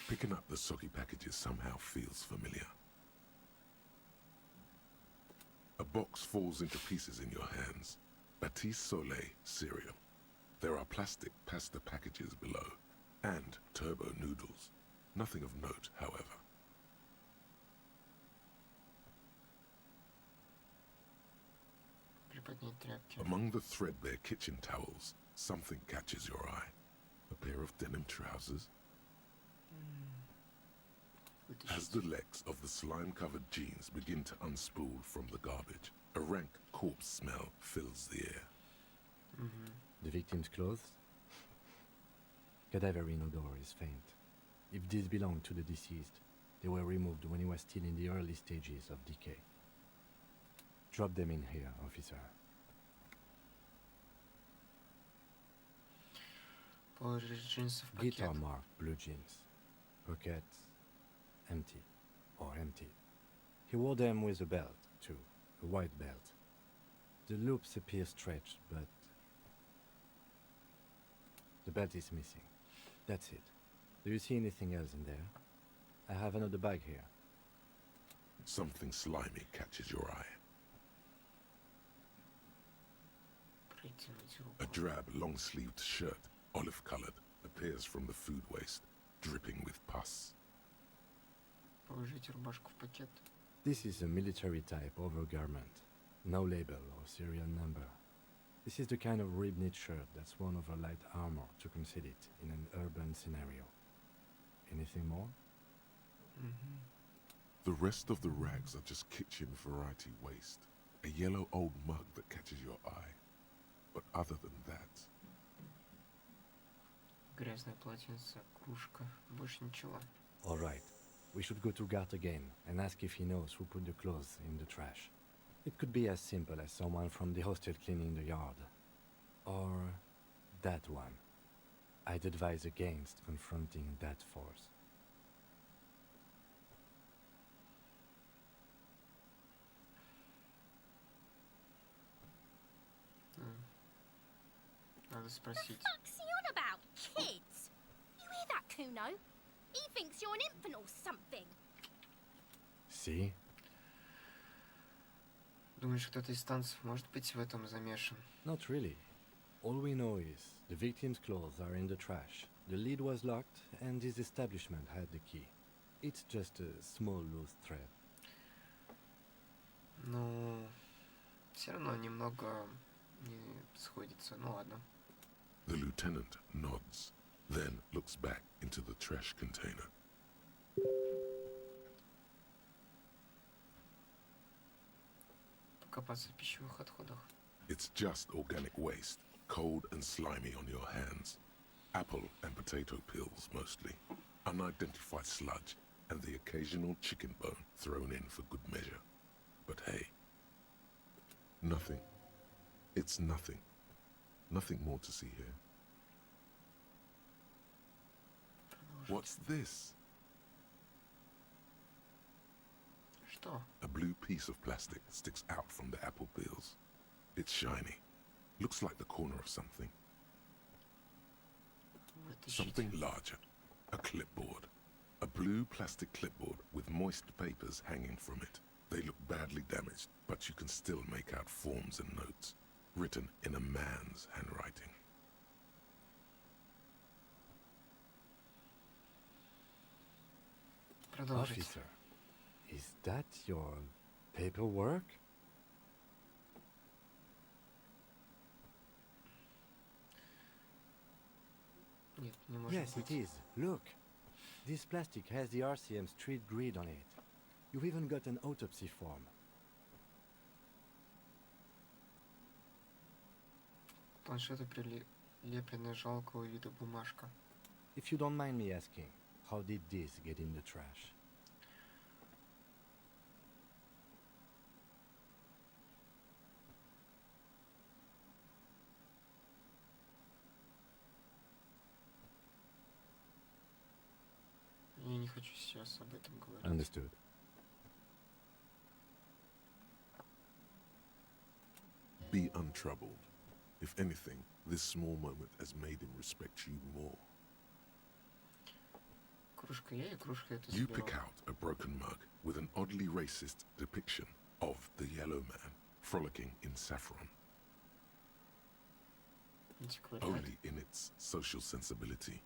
Picking up the soggy packages somehow feels familiar. A box falls into pieces in your hands. Batiste Soleil cereal. There are plastic pasta packages below. And turbo noodles. Nothing of note, however. Приподнять тряпки. Among the threadbare kitchen towels, something catches your eye. A pair of denim trousers. As the legs of the slime-covered jeans begin to unspool from the garbage, a rank corpse smell fills the air. The victim's clothes? Cadaverine odor is faint. If these belong to the deceased, they were removed when he was still in the early stages of decay. Drop them in here, officer. Положить джинсы в пакет. Guitar marked blue jeans. Pockets empty or emptied. He wore them with a belt, too. A white belt. The loops appear stretched, but the belt is missing. That's it. Do you see anything else in there? I have another bag here. Something slimy catches your eye. Протянуть A руку. drab, long-sleeved shirt, olive-colored, appears from the food waste, dripping with pus. Положите рубашку в пакет. This is a military type overgarment. No label or serial number. This is the kind of rib-knit shirt that's worn over light armor to conceal it in an urban scenario. Anything more? The rest of the rags are just kitchen variety waste. A yellow old mug that catches your eye. But other than that, Грязное полотенце, кружка. Больше ничего. All right. We should go to Gart again and ask if he knows who put the clothes in the trash. It could be as simple as someone from the hostel cleaning the yard. Or that one. I'd advise against confronting that force. Надо спросить. Fuck's he on about? Kids? You hear that, Kuno? He thinks you're an infant or something. See? Думаешь, кто-то из танцев может быть в этом замешан? Not really. All we know is the victim's clothes are in the trash. The lid was locked and his establishment had the key. It's just a small loose thread. Ну, все равно немного не сходится. Ну ладно. the lieutenant nods, then looks back into the trash container. Покопаться в пищевых отходах. It's just organic waste, cold and slimy on your hands. Apple and potato peels mostly. Unidentified sludge and the occasional chicken bone thrown in for good measure. But hey, nothing. It's nothing. Nothing more to see here. What's this? Что? A blue piece of plastic sticks out from the apple peels. It's shiny. Looks like the corner of something. Вытащить. Something larger. A clipboard. A blue plastic clipboard with moist papers hanging from it. They look badly damaged, but you can still make out forms and notes, written in a man's handwriting. Продолжить. Officer, is that your paperwork? Нет, не может Yes, быть. it is. Look. This plastic has the RCM street grid on it. You've even got an autopsy form. К планшету прилеплена жалкого вида бумажка. If you don't mind me asking, how did this get in the trash? Я не хочу сейчас об этом говорить. Understood. Be untroubled. If anything, this small moment has made him respect you more. Кружка я и кружка это You заберу. pick out a broken mug with an oddly racist depiction of the yellow man frolicking in saffron, Антиквариат. only in its social sensibility.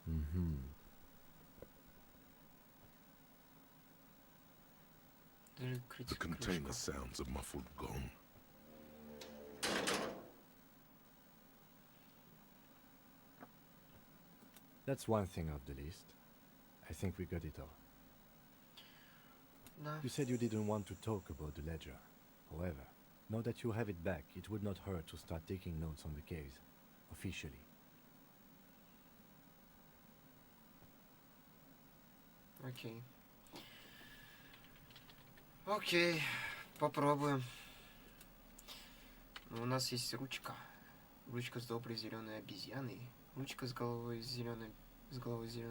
Mm-hmm. Даже The критика container кружка. sounds a muffled gong. That's one thing off the list. I think we got it all. Да. You said you didn't want to talk about the ledger. However, now that you have it back, it would not hurt to start taking notes on the case. Officially. Окей. Окей, попробуем. У нас есть ручка. Ручка с доброй зеленой обезьяной. Ручка с головой зеленой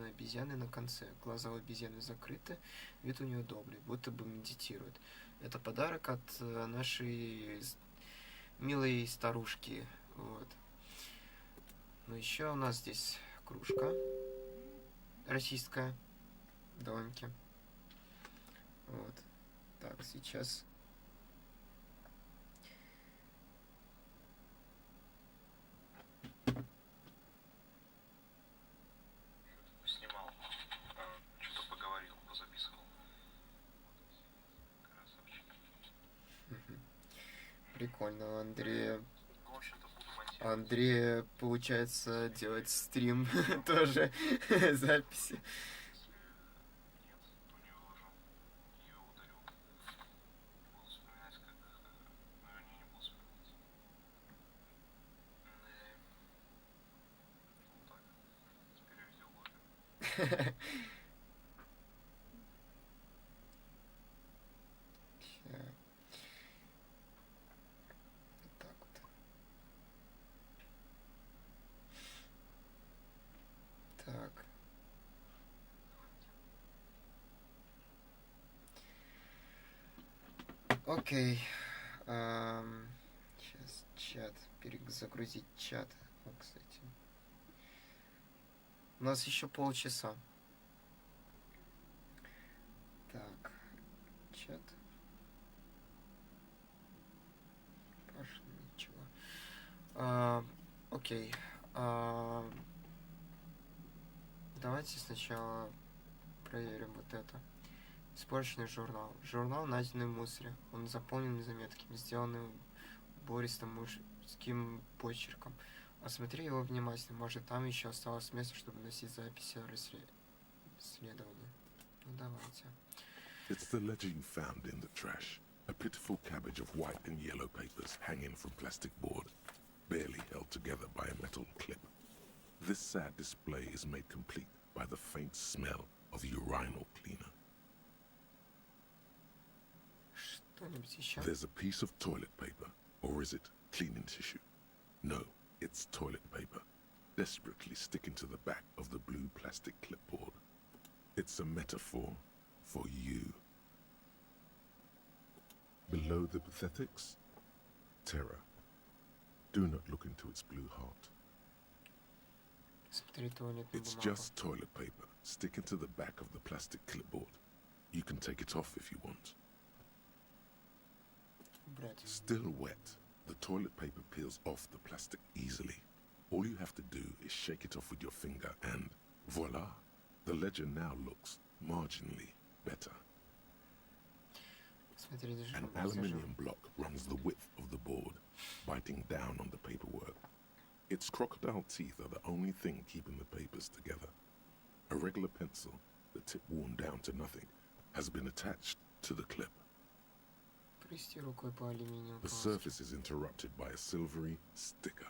обезьяны на конце. Глаза у обезьяны закрыты. Вид у нее добрый, будто бы медитирует. Это подарок от нашей милой старушки. Вот. Ну еще у нас здесь кружка российская. Домики. Вот. Так, сейчас. Снимал, что-то поговорил, позаписывал. Красавчик. Прикольно, у Андрея. Ну, в общем-то, буду монтировать. Андрей, получается, делать стрим тоже записи. Если нет, то не выложу. Ее ударю. Буду вспоминать, как... Ну, вернее, не буду вспоминать. Вот так. Теперь видеоблогер. Ща. Вот так вот. Так. Окей. Сейчас чат. Перезагрузить чат. О, кстати. У нас еще полчаса. Так. Чат. Паша, ничего. Окей. Давайте сначала проверим вот это. Испорченный журнал. Журнал найденный в мусоре. Он заполнен заметками, сделанным бористым мужским почерком. Осмотри его внимательно. Может, там еще осталось место, чтобы носить записи о расследовании. Ну, давайте. It's the ledger you found in the trash. A pitiful cabbage of white and yellow papers hanging from plastic board, barely held together by a metal clip. This sad display is made complete by the faint smell of urinal cleaner. Что-нибудь еще? There's a piece of toilet paper, or is it cleaning tissue? No, it's toilet paper, desperately sticking to the back of the blue plastic clipboard. It's a metaphor for you. Below the pathetics, terror. Do not look into its blue heart. Смотри туалетную It's бумагу. just toilet paper sticking to the back of the plastic clipboard. You can take it off if you want. Убрать. Still wet, the toilet paper peels off the plastic easily. All you have to do is shake it off with your finger and voila, the ledger now looks marginally better. Это редактор An был зажим. aluminium block runs the width of the board, biting down on the paperwork. Its crocodile teeth are the only thing keeping the papers together. A regular pencil, the tip worn down to nothing, has been attached to the clip. Провести рукой по алюминиевой The полоске. surface is interrupted by a silvery sticker.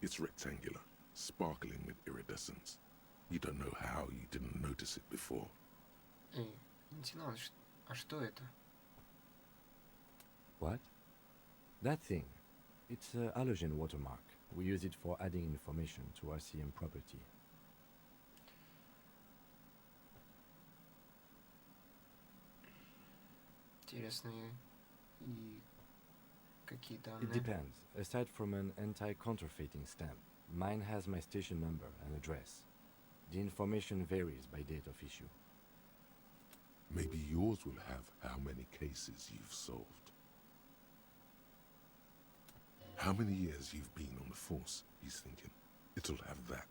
It's rectangular, sparkling with iridescence. You don't know how you didn't notice it before. Эй, лейтенант, а что это? What? That thing. It's a halogen watermark. We use it for adding information to RCM property. Интересно, и какие It данные? depends. Aside from an anti-counterfeiting stamp, mine has my station number and address. The information varies by date of issue. Maybe yours will have how many cases you've solved. How many years you've been on the force, he's thinking. It'll have that.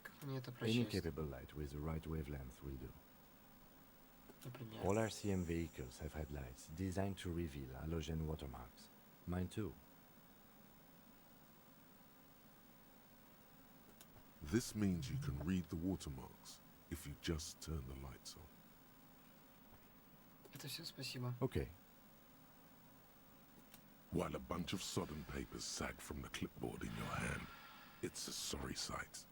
Как мне это Any прочесть? capable light with the right wavelength will do. Например, All RCM vehicles have headlights designed to reveal halogen watermarks. Mine too. This means you can read the watermarks if you just turn the lights on. это все спасибо. Okay. While a bunch of sodden papers sag from the clipboard in your hand, it's a sorry sight.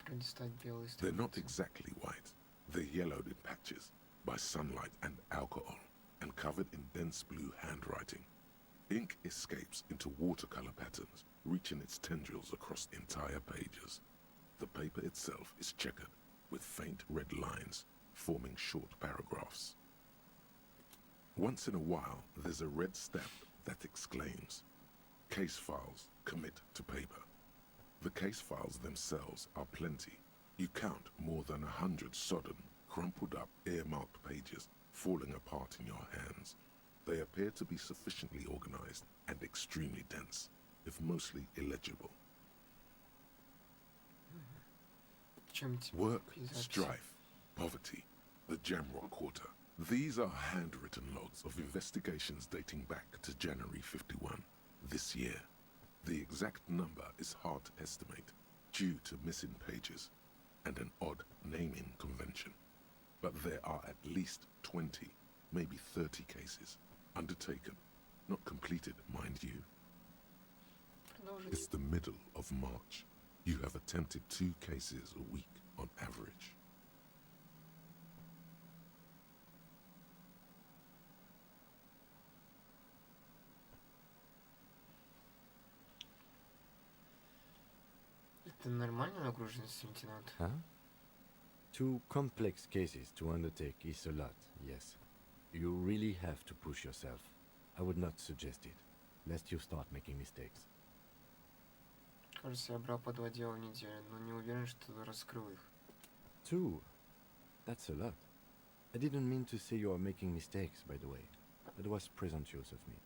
Пролистать белый They're not страницы. exactly white. They're yellowed in patches by sunlight and alcohol and covered in dense blue handwriting. Ink escapes into watercolor patterns, reaching its tendrils across entire pages. The paper itself is checkered with faint red lines, forming short paragraphs. Once in a while, there's a red stamp that exclaims, "Case files commit to paper." The case files themselves are plenty. You count more than 100 sodden, crumpled up, earmarked pages falling apart in your hands. They appear to be sufficiently organized and extremely dense, if mostly illegible. В чем тебе Work, записи? strife, poverty, the Jamrock Quarter. These are handwritten logs of investigations dating back to January 51, this year. The exact number is hard to estimate due to missing pages and an odd naming convention. But there are at least 20, maybe 30 cases undertaken, not completed, mind you. Продолжить. It's the middle of March. You have attempted 2 cases a week on average. Это нормальная нагруженность, лейтенант? Huh? 2 complex cases to undertake is a lot, yes. You really have to push yourself. I would not suggest it, lest you start making mistakes. Кажется, я брал по 2 дела в неделю, но не уверен, что раскрыл их. 2? That's a lot. I didn't mean to say you are making mistakes, by the way. That was presumptuous of me.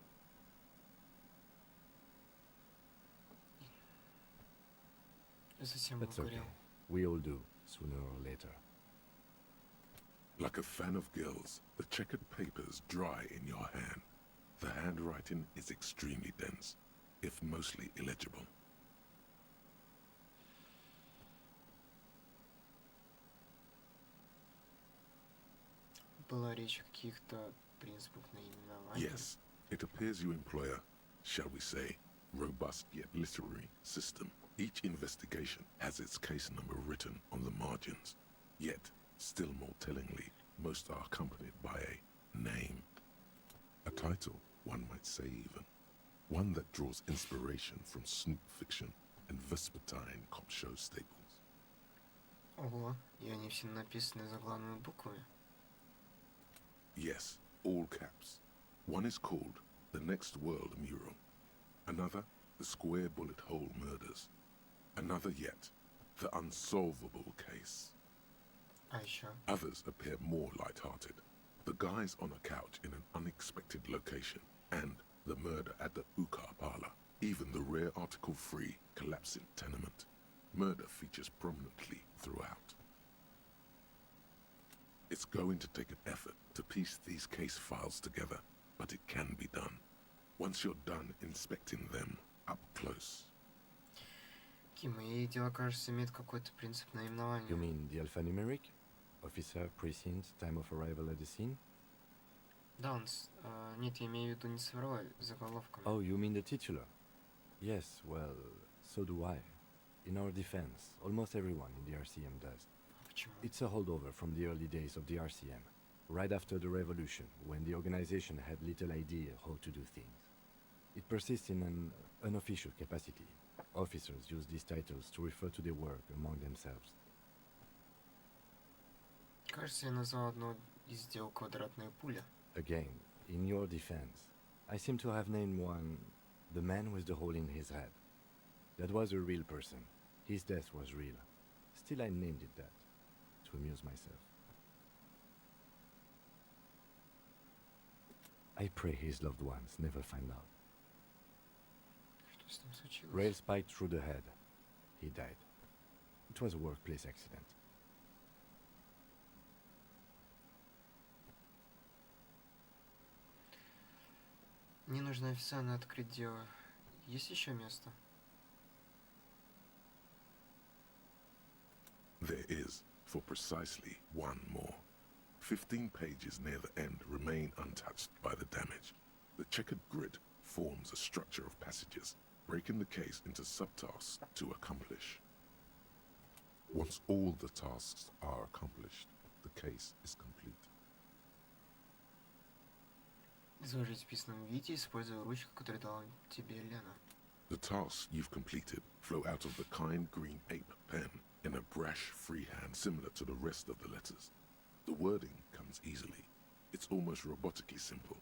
Я совсем That's okay. обгорел. We all do, sooner or later. Like a fan of gills, the checkered papers dry in your hand. The handwriting is extremely dense, if mostly illegible. Была речь о каких-то принципах наименования. Yes, it appears you employ a, shall we say, robust yet literary system. Each investigation has its case number written on the margins. Yet, still more tellingly, most are accompanied by a name. A title, one might say even. One that draws inspiration from snoop fiction and vespertine cop show staples. Ого, и они все написаны заглавными буквами. Yes, all caps. One is called The Next World Mural. Another, The Square Bullet Hole Murders. Another yet, The Unsolvable Case. А еще Others appear more light-hearted. The guys on a couch in an unexpected location, and the murder at the Ukar parlor. Even the rare article-free collapsing tenement. Murder features prominently throughout. going to take an effort to piece these case files together, but it can be done. Once you're done inspecting them up close. Мои дела, кажется, имеют какой-то принцип наименования. You mean the alphanumeric? Officer, precinct, time of arrival at the scene? Да, нет, я имею в виду не цифровой, заголовками. Oh, you mean the titular? Yes, well, so do I. In our defense, almost everyone in the RCM does. Почему? It's a holdover from the early days of the RCM, right after the revolution, when the organization had little idea how to do things. It persists in an unofficial capacity. Officers use these titles to refer to their work among themselves. Кажется, я назвал одно из дел квадратная пуля. Again, in your defense, I seem to have named one the man with the hole in his head. That was a real person. His death was real. Still, I named it that, to amuse myself. I pray his loved ones never find out. Что с ним случилось? Rail spiked through the head. He died. It was a workplace accident. Мне нужно официально открыть дело. Есть еще место? There is, for precisely one more. 15 pages near the end remain untouched by the damage. The checkered grid forms a structure of passages, breaking the case into subtasks to accomplish. Once all the tasks are accomplished, the case is complete. Изложить в письменном виде, используя ручку, которую дала тебе Лена. The tasks you've completed flow out of the kind green ape pen in a brash freehand similar to the rest of the letters. The wording comes easily. It's almost robotically simple,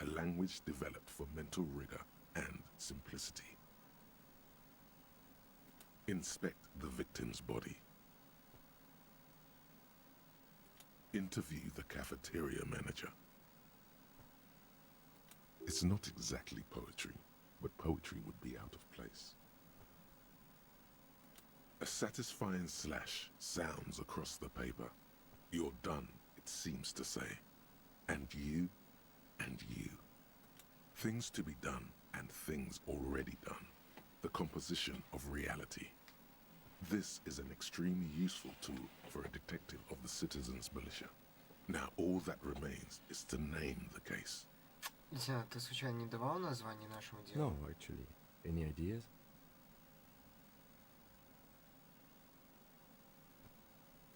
a language developed for mental rigor and simplicity. Inspect the victim's body. Interview the cafeteria manager. It's not exactly poetry, but poetry would be out of place. A satisfying slash sounds across the paper. You're done, it seems to say. And you, and you. Things to be done, and things already done. The composition of reality. This is an extremely useful tool for a detective of the citizens' militia. Now all that remains is to name the case. Лейтенант, ты случайно не давал название нашему делу? No, actually. Any ideas?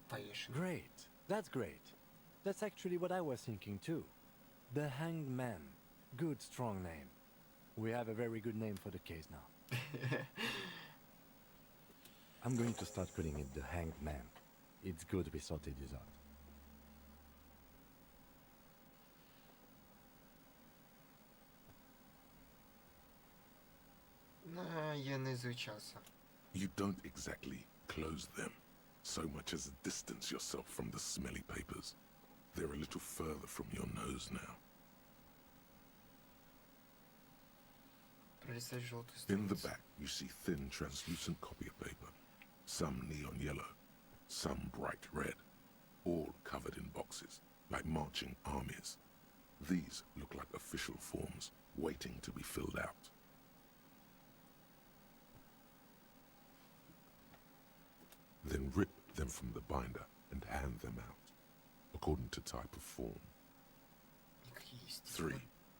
Повешенный. Great. That's great. That's actually what I was thinking too. The Hanged Man. Good, strong name. We have a very good name for the case now. I'm going to start calling it the Hanged Man. It's good we sorted this out. Я наизучался. You don't exactly close them, so much as distance yourself from the smelly papers. They're a little further from your nose now. Пролистать желтую In the страницу. back, you see thin, translucent copy of paper. Some neon yellow, some bright red, all covered in boxes, like marching armies. These look like official forms, waiting to be filled out. Then rip them from the binder and hand them out, according to type of form. Никакие есть. 3.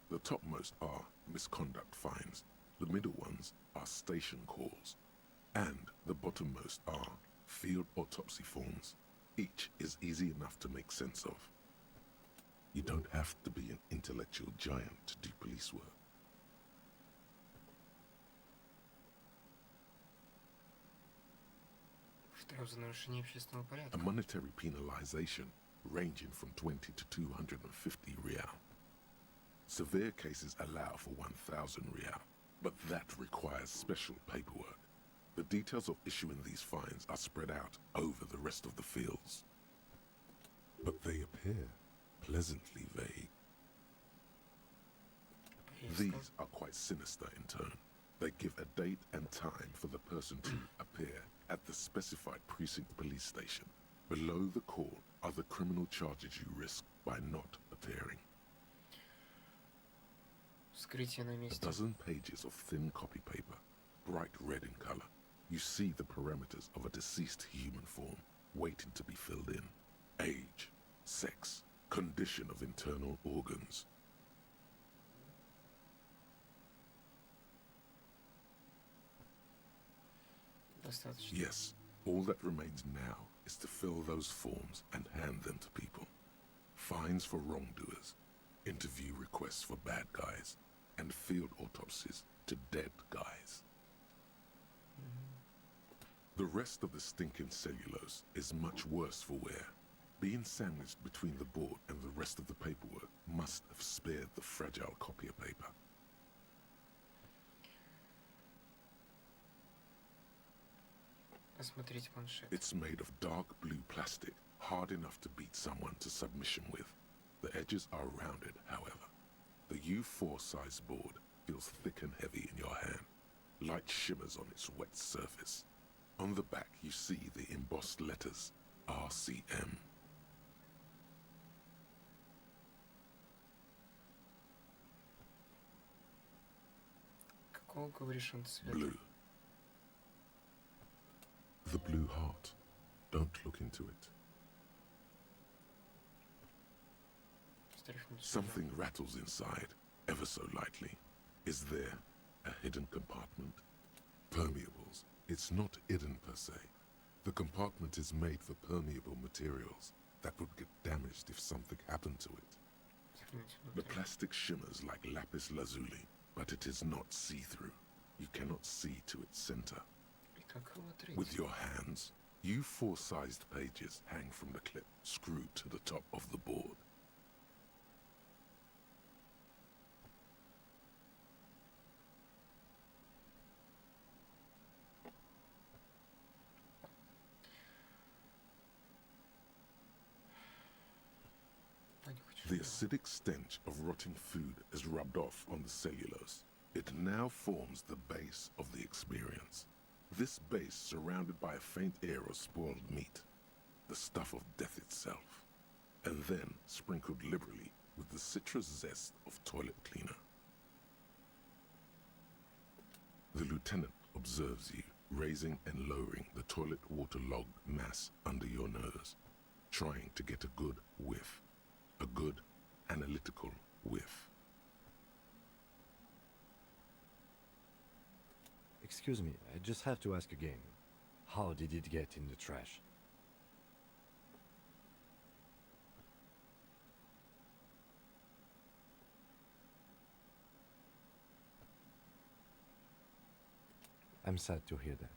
The topmost are misconduct fines, the middle ones are station calls, and the bottommost are field autopsy forms. Each is easy enough to make sense of. You don't have to be an intellectual giant to do police work. Штраф за нарушение общественного A порядка. monetary penalization ranging from 20 to 250 real. Severe cases allow for 1,000 real, but that requires special paperwork. The details of issuing these fines are spread out over the rest of the fields. But they appear pleasantly vague. These are quite sinister in tone. They give a date and time for the person to appear at the specified precinct police station. Below the call are the criminal charges you risk by not appearing. Вскрытие на A месте. dozen pages of thin copy paper, bright red in color. You see the parameters of a deceased human form waiting to be filled in. Age, sex, condition of internal organs. Достаточно. Yes, all that remains now is to fill those forms and hand them to people. Fines for wrongdoers, interview requests for bad guys, and field autopsies to dead guys. The rest of the stinking cellulose is much worse for wear. Being sandwiched between the board and the rest of the paperwork must have spared the fragile copier paper. Осмотреть планшет. It's made of dark blue plastic, hard enough to beat someone to submission with. The edges are rounded, however. The U4 size board feels thick and heavy in your hand. Light shimmers on its wet surface. On the back you see the embossed letters RCM. Какого, говоришь, он цвета? Blue. The blue heart. Don't look into it. Стряхнуть сюда. Something rattles inside, ever so lightly. Is there a hidden compartment? Permeables. It's not hidden per se. The compartment is made for permeable materials that would get damaged if something happened to it. Загляните The внутрь. plastic shimmers like lapis lazuli, but it is not see-through. You cannot see to its center. И как его отрыть? With your hands, U4-sized pages hang from the clip screwed to the top of the board. Ань, хочу The сюда. acidic stench of rotting food has rubbed off on the cellulose. It now forms the base of the experience. This base surrounded by a faint air of spoiled meat, the stuff of death itself, and then sprinkled liberally with the citrus zest of toilet cleaner. The lieutenant observes you, raising and lowering the toilet waterlogged mass under your nose, trying to get a good whiff, a good analytical whiff. Excuse me, I just have to ask again. How did it get in the trash? I'm sad to hear that.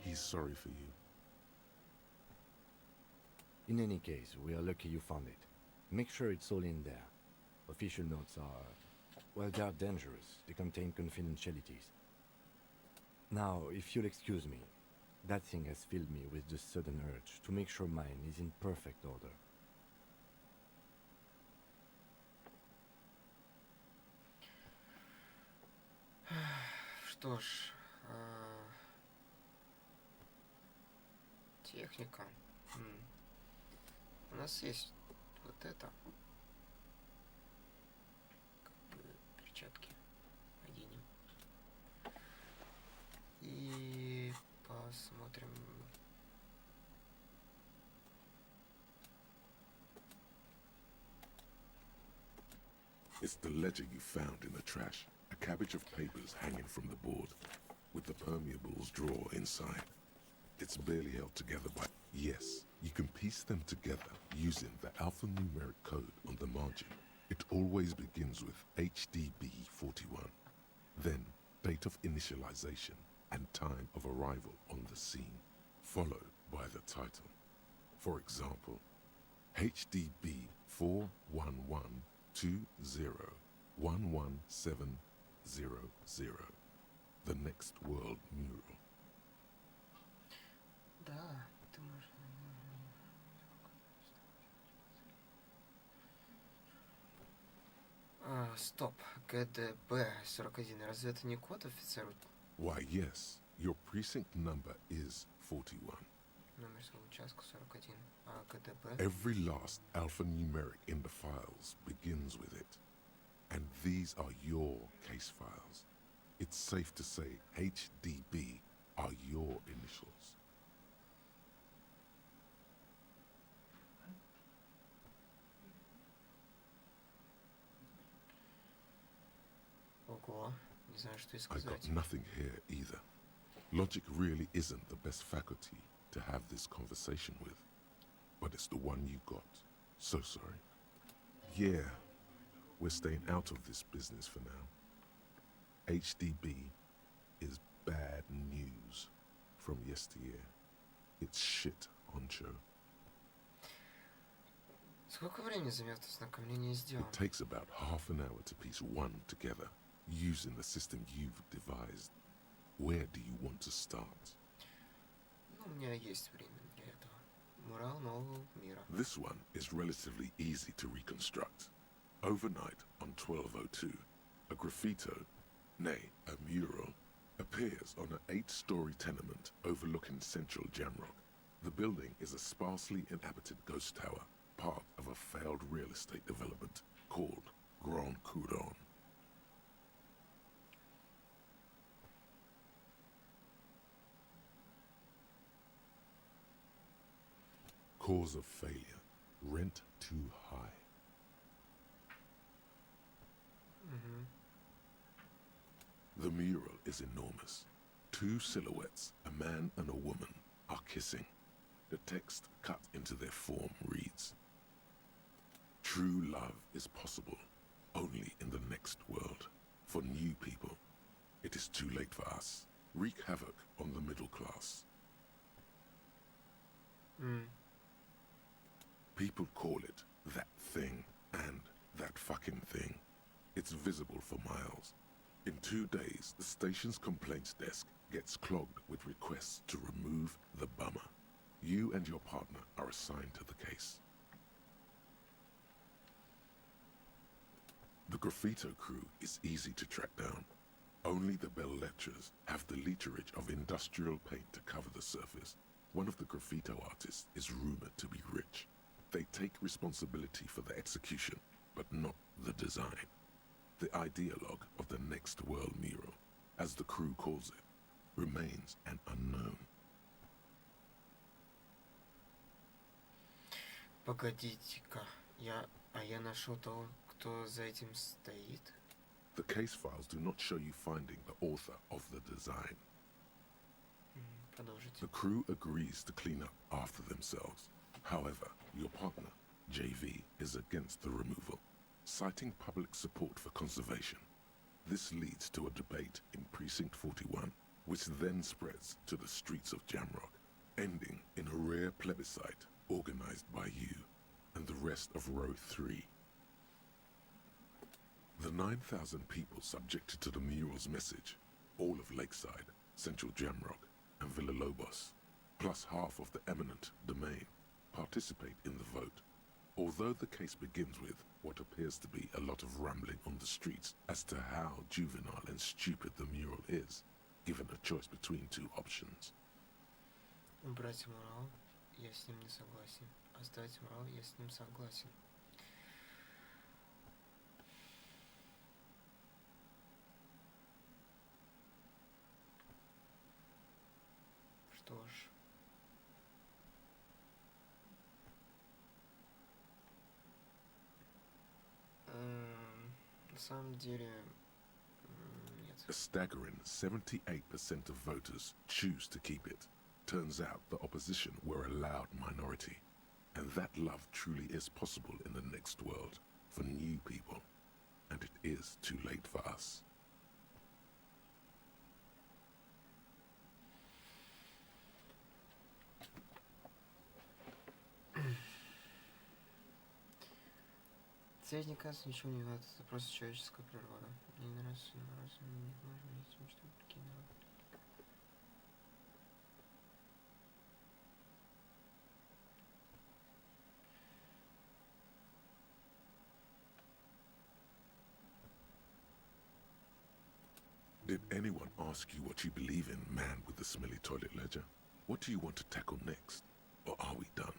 He's sorry for you. In any case, we are lucky you found it. Make sure it's all in there. Official notes are, well, they are dangerous. They contain confidentialities. Now, if you'll excuse me, that thing has filled me with the sudden urge to make sure mine is in perfect order. Что ж, техника. У нас есть вот это. Как бы перчатки оденем. И посмотрим. It's the ledger you found in the trash. A cabbage of papers hanging from the board, with the permeables drawer inside. It's barely held together by... Yes, you can piece them together using the alphanumeric code on the margin. It always begins with HDB41. Then, date of initialization and time of arrival on the scene, followed by the title. For example, HDB 41120111700, the next world mural. Да, ты можешь... Стоп. ГДБ 41. Разве это не код офицеру? Why, yes, Your precinct number is 41. Номер своего участка 41. А КДП? Every last alphanumeric in the files begins with it. And these are your case files. It's safe to say HDB are your initials. Ого, не знаю, что и I got сказать. nothing here either. Logic really isn't the best faculty to have this conversation with. But it's the one you got. So sorry. Yeah, we're staying out of this business for now. HDB is bad news from yesteryear. It's shit on show. Сколько времени займет ознакомление с делом? It takes about half an hour to piece one together using the system you've devised. Where do you want to start? Ну, у меня есть время для этого. Морал нового мира. This one is relatively easy to reconstruct. Overnight on 1202, a graffito, nay, a mural, appears on an 8-story tenement overlooking central Jamrock. The building is a sparsely inhabited ghost tower, part of a failed real estate development called Grand Couronne. Cause of failure, rent too high. The mural is enormous. 2 silhouettes, a man and a woman, are kissing. The text cut into their form reads, "True love is possible only in the next world. For new people, it is too late for us. Wreak havoc on the middle class." People call it that thing and that fucking thing. It's visible for miles. In 2 days, the station's complaints desk gets clogged with requests to remove the bummer. You and your partner are assigned to the case. The graffito crew is easy to track down. Only the bell lecturers have the literage of industrial paint to cover the surface. One of the graffito artists is rumored to be rich. They take responsibility for the execution, but not the design. The ideologue of the next world mural, as the crew calls it, remains an unknown. Погодите-ка, я нашел того, кто за этим стоит. The case files do not show you finding the author of the design. Продолжите. The crew agrees to clean up after themselves. However, your partner, JV, is against the removal, citing public support for conservation. This leads to a debate in Precinct 41, which then spreads to the streets of Jamrock, ending in a rare plebiscite organized by you and the rest of Row 3. The 9,000 people subjected to the mural's message, all of Lakeside, Central Jamrock, and Villalobos, plus half of the eminent domain, participate in the vote. Although the case begins with what appears to be a lot of rambling on the streets as to how juvenile and stupid the mural is, given a choice between 2 options. Убрать морал, я с ним не согласен. Оставить морал, я с ним согласен. Что ж. На самом деле, нет. A staggering 78% of voters choose to keep it. Turns out the opposition were a loud minority. And that love truly is possible in the next world for new people. And it is too late for us. Здесь, мне кажется, ничего не надо, это просто человеческая природа. Мне не нравится, мне не важно, мне тем, что такие народы. Did anyone ask you what you believe in, man with Toilet Ledger, what do you want to tackle next? Or are we done?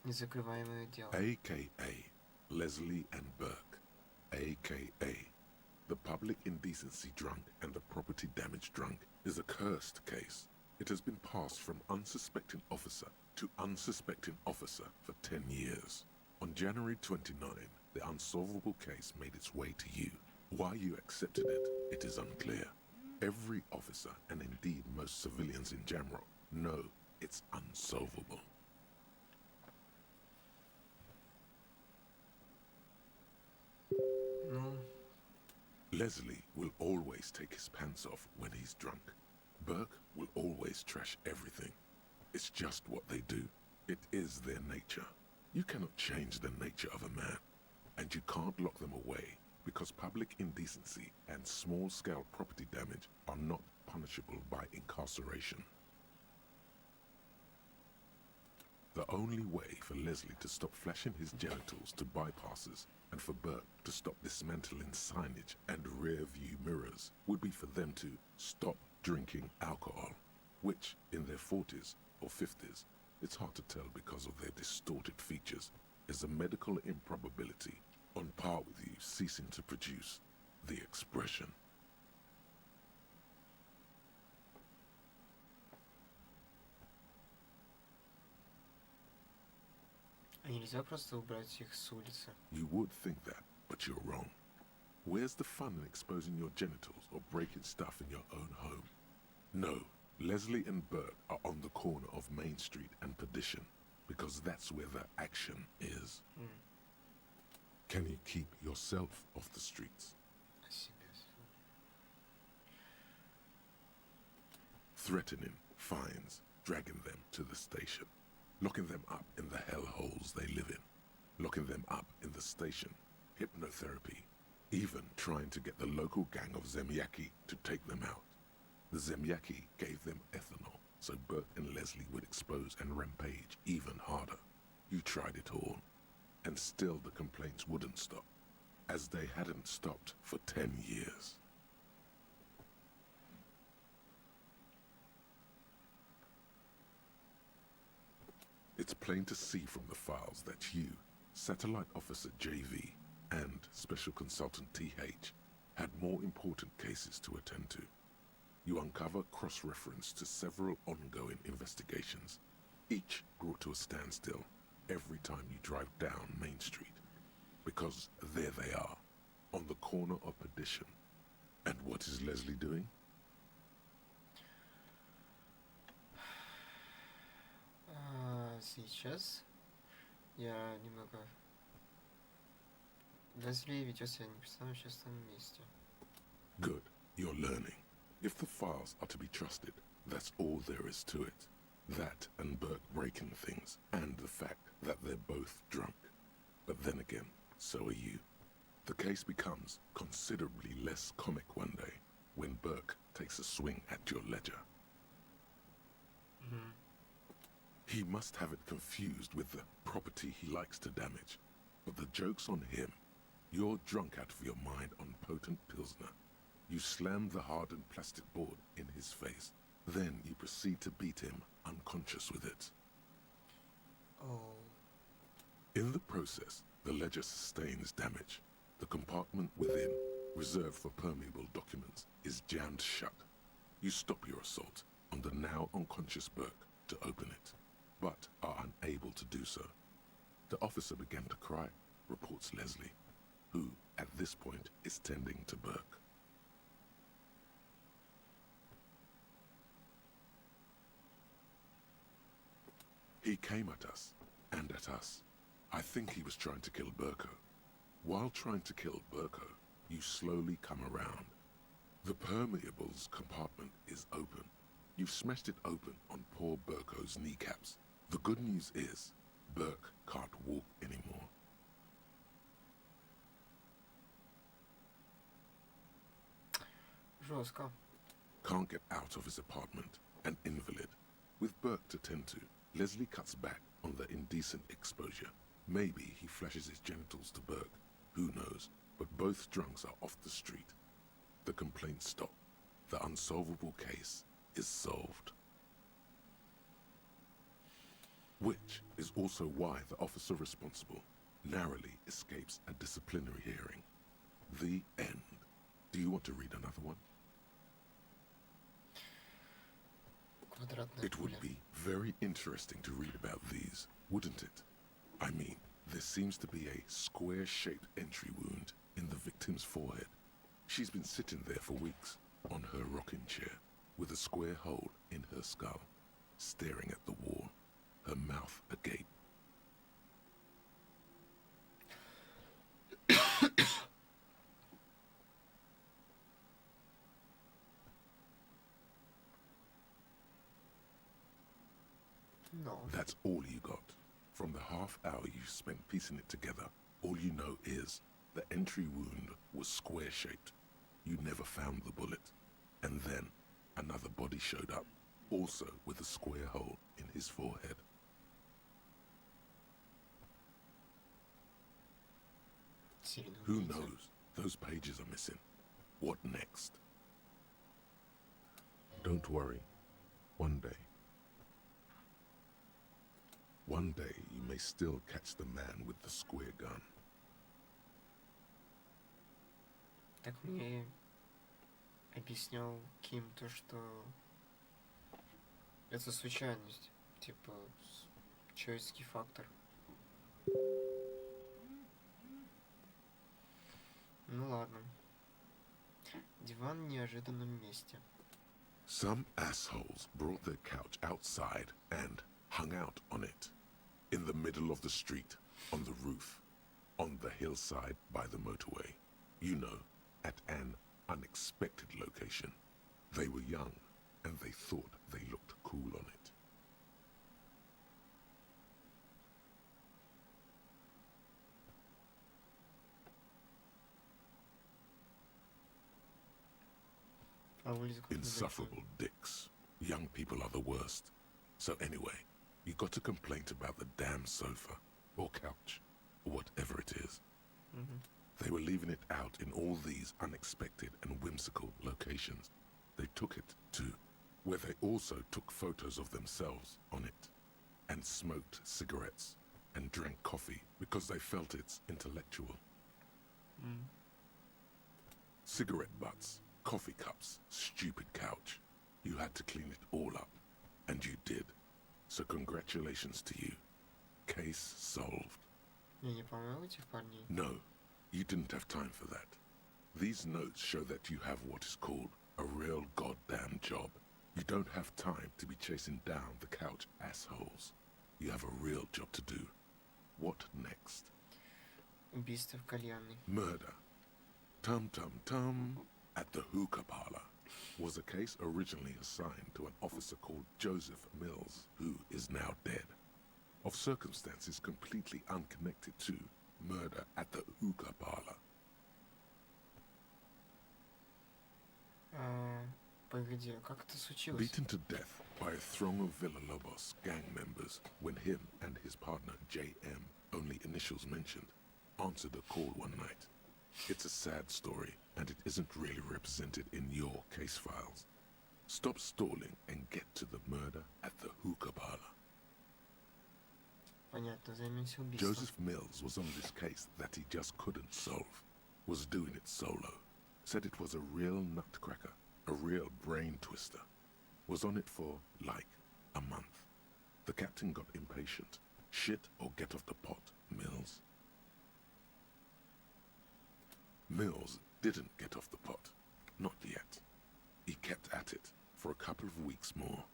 Незакрываемое дело. AKA Leslie and Burke. AKA the public indecency drunk and the property damage drunk is a cursed case. It has been passed from unsuspecting officer to unsuspecting officer for 10 years. On January 29, the unsolvable case made its way to you. Why you accepted it, it is unclear. Every officer, and indeed most civilians in Jamrock, know it's unsolvable. Ну, Leslie will always take his pants off when he's drunk. Burke will always trash everything. It's just what they do. It is their nature. You cannot change the nature of a man. And you can't lock them away because public indecency and small-scale property damage are not punishable by incarceration. The only way for Leslie to stop flashing his genitals to bypassers and for Burke to stop dismantling signage and rear-view mirrors would be for them to stop drinking alcohol, which, in their 40s or 50s, it's hard to tell because of their distorted features, is a medical improbability on par with you ceasing to produce the expression. а нельзя просто убрать их с улицы? You would think that, but you're wrong. Where's the fun in exposing your genitals or breaking stuff in your own home? No, Leslie and Burke are on the corner of Main Street and Perdition, because that's where the action is. Can you keep yourself off the streets? О себе. Threatening, fines, dragging them to the station, locking them up in the hellholes they live in, locking them up in the station, hypnotherapy, even trying to get the local gang of Zemyaki to take them out. The Zemyaki gave them ethanol, so Burke and Leslie would expose and rampage even harder. You tried it all, and still the complaints wouldn't stop, as they hadn't stopped for 10 years. It's plain to see from the files that you, Satellite Officer JV, and Special Consultant TH had more important cases to attend to. You uncover cross-reference to several ongoing investigations, each brought to a standstill every time you drive down Main Street, because there they are, on the corner of Perdition. And what is Leslie doing? Сейчас я немного... Лесли ведет себя не в самом честном месте. Good, you're learning. If the files are to be trusted, that's all there is to it. That and Burke breaking things, and the fact that they're both drunk. But then again, so are you. The case becomes considerably less comic one day when Burke takes a swing at your ledger. He must have it confused with the property he likes to damage. But the joke's on him. You're drunk out of your mind on potent Pilsner. You slam the hardened plastic board in his face. Then you proceed to beat him unconscious with it. Oh. In the process, the ledger sustains damage. The compartment within, reserved for permeable documents, is jammed shut. You stop your assault on the now unconscious Burke to open it, but are unable to do so. The officer began to cry, reports Leslie, who, at this point, is tending to Burke. He came at us, and at us. I think he was trying to kill Burko. While trying to kill Burko, you slowly come around. The permeables compartment is open. You've smashed it open on poor Burko's kneecaps. The good news is, Burke can't walk anymore. Жестко. Can't get out of his apartment, an invalid. With Burke to tend to, Leslie cuts back on the indecent exposure. Maybe he flashes his genitals to Burke. Who knows? But both drunks are off the street. the complaints stop. The unsolvable case is solved. Which is also why the officer responsible narrowly escapes a disciplinary hearing. The end. Do you want to read another one? Квадратная It would пуля. be very interesting to read about these, wouldn't it? I mean, there seems to be a square-shaped entry wound in the victim's forehead. She's been sitting there for weeks, on her rocking chair, with a square hole in her skull, staring at the wall, her mouth agape. No. That's all you got. From the half hour you spent piecing it together, all you know is the entry wound was square-shaped. You never found the bullet. And then another body showed up, also with a square hole in his forehead. Серийный Who убийца. knows? Those pages are missing. What next? Don't worry. One day you may still catch the man with the square gun. Так мне объяснял Ким то, что это случайность. Типа, человеческий фактор. Ну ладно. Диван в неожиданном месте. Some assholes brought their couch outside and hung out on it. In the middle of the street, on the roof, on the hillside by the motorway. You know, at an unexpected location. They were young, and they thought they looked cool on it. А улица как Insufferable dicks. Young people are the worst. So anyway, you got a complaint about the damn sofa, or couch, or whatever it is. Угу. They were leaving it out in all these unexpected and whimsical locations. They took it to where they also took photos of themselves on it, and smoked cigarettes, and drank coffee because they felt it's intellectual. Cigarette butts, coffee cups, stupid couch. You had to clean it all up, and you did. So congratulations to you. Case solved. Я не помню этих парней. No, you didn't have time for that. These notes show that you have what is called a real goddamn job. You don't have time to be chasing down the couch assholes. You have a real job to do. What next? Убийство в кальянной. Murder. Tum tum tum at the hookah parlor was a case originally assigned to an officer called Joseph Mills, who is now dead, of circumstances completely unconnected to murder at the hookah parlor. Погоди, а как это случилось? Beaten to death by a throng of Villalobos gang members when him and his partner J.M., only initials mentioned, answered a call one night. It's a sad story, and it isn't really represented in your case files. Stop stalling and get to the murder at the hookah parlor. Понятно, займемся убийством. Joseph Mills was on this case that he just couldn't solve, was doing it solo, said it was a real nutcracker, a real brain twister, was on it for, like, a month. The captain got impatient. Shit or get off the pot, Mills. Mills didn't get off the pot. Not yet. He kept at it for a couple of weeks more,